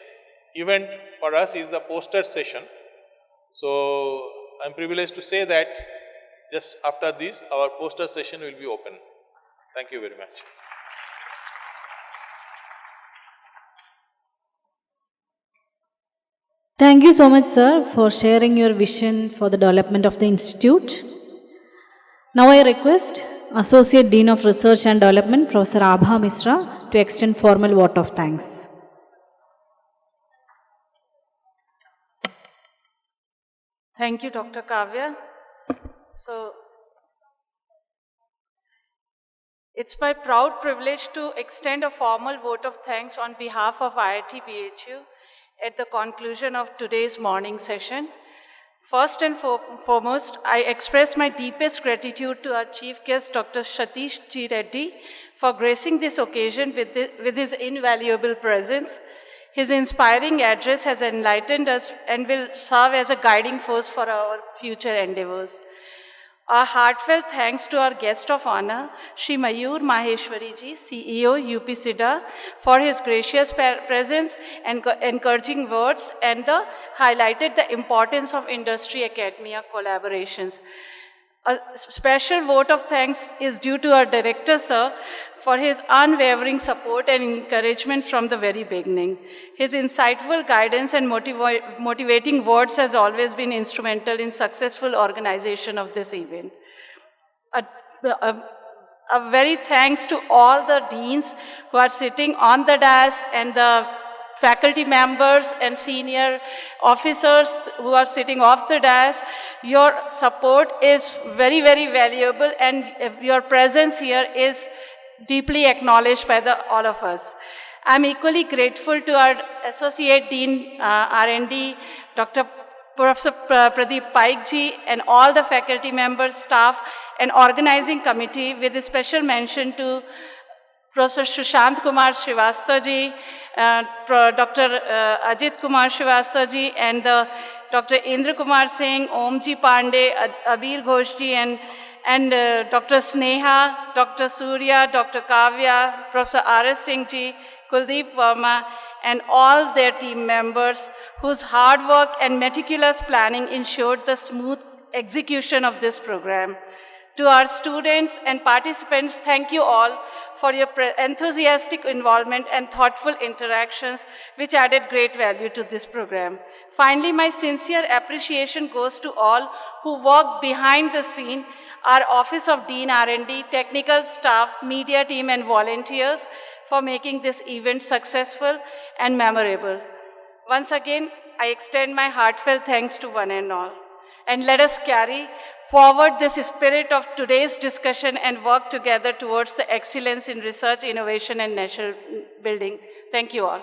K: event for us is the poster session. So I'm privileged to say that just after this, our poster session will be open. Thank you very much.
B: Thank you so much, sir, for sharing your vision for the development of the institute. Now I request Associate Dean of Research and Development, Professor Abha Misra, to extend formal vote of thanks.
I: Thank you, Dr. Kavya. So It's my proud privilege to extend a formal vote of thanks on behalf of IIT BHU at the conclusion of today's morning session. First and foremost, I express my deepest gratitude to our chief guest, Dr. Satish G. Reddy, for gracing this occasion with his invaluable presence. His inspiring address has enlightened us and will serve as a guiding force for our future endeavors. Our heartfelt thanks to our guest of honor, Shri Mayur Maheshwari ji, CEO UPSIDA, for his gracious presence and encouraging words, and highlighted the importance of industry-academia collaborations. A special vote of thanks is due to our director, sir, for his unwavering support and encouragement from the very beginning. His insightful guidance and motivating words has always been instrumental in successful organization of this event. A very thanks to all the deans who are sitting on the dais and the faculty members and senior officers who are sitting off the dais. Your support is very, very valuable, and your presence here is deeply acknowledged by all of us. I'm equally grateful to our Associate Dean R&D, Dr. Professor Pradeep Paik ji, and all the faculty members, staff, and organizing committee, with a special mention to Professor Sushant Kumar Srivastava ji, Dr. Ajit Kumar Srivastava ji, and Dr. Indra Kumar Singh, Om ji Pandey, Abir Ghosh ji, and Dr. Sneha, Dr. Surya, Dr. Kavya, Professor R.S. Singh ji, Kuldeep Verma, and all their team members whose hard work and meticulous planning ensured the smooth execution of this program. To our students and participants, thank you all for your enthusiastic involvement and thoughtful interactions, which added great value to this program. Finally, my sincere appreciation goes to all who work behind the scene, our Office of Dean R&D, technical staff, media team, and volunteers for making this event successful and memorable. Once again, I extend my heartfelt thanks to one and all. And let us carry forward this spirit of today's discussion and work together towards the excellence in research, innovation, and national building. Thank you all.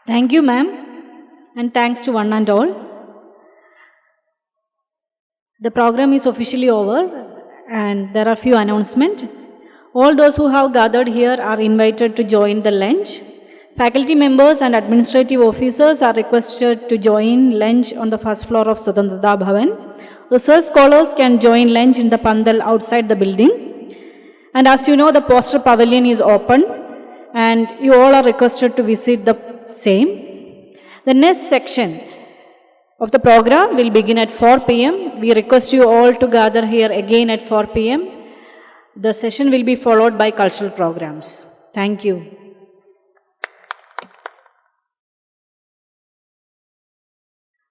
B: Thank you, ma'am, and thanks to one and all. The program is officially over, and there are few announcements. All those who have gathered here are invited to join the lunch. Faculty members and administrative officers are requested to join lunch on the first floor of Swatantrata Bhavan. Research scholars can join lunch in the Pandal outside the building. And as you know, the poster pavilion is open, and you all are requested to visit the same. The next section of the program will begin at 4 p.m. We request you all to gather here again at 4 p.m. The session will be followed by cultural programs. Thank you.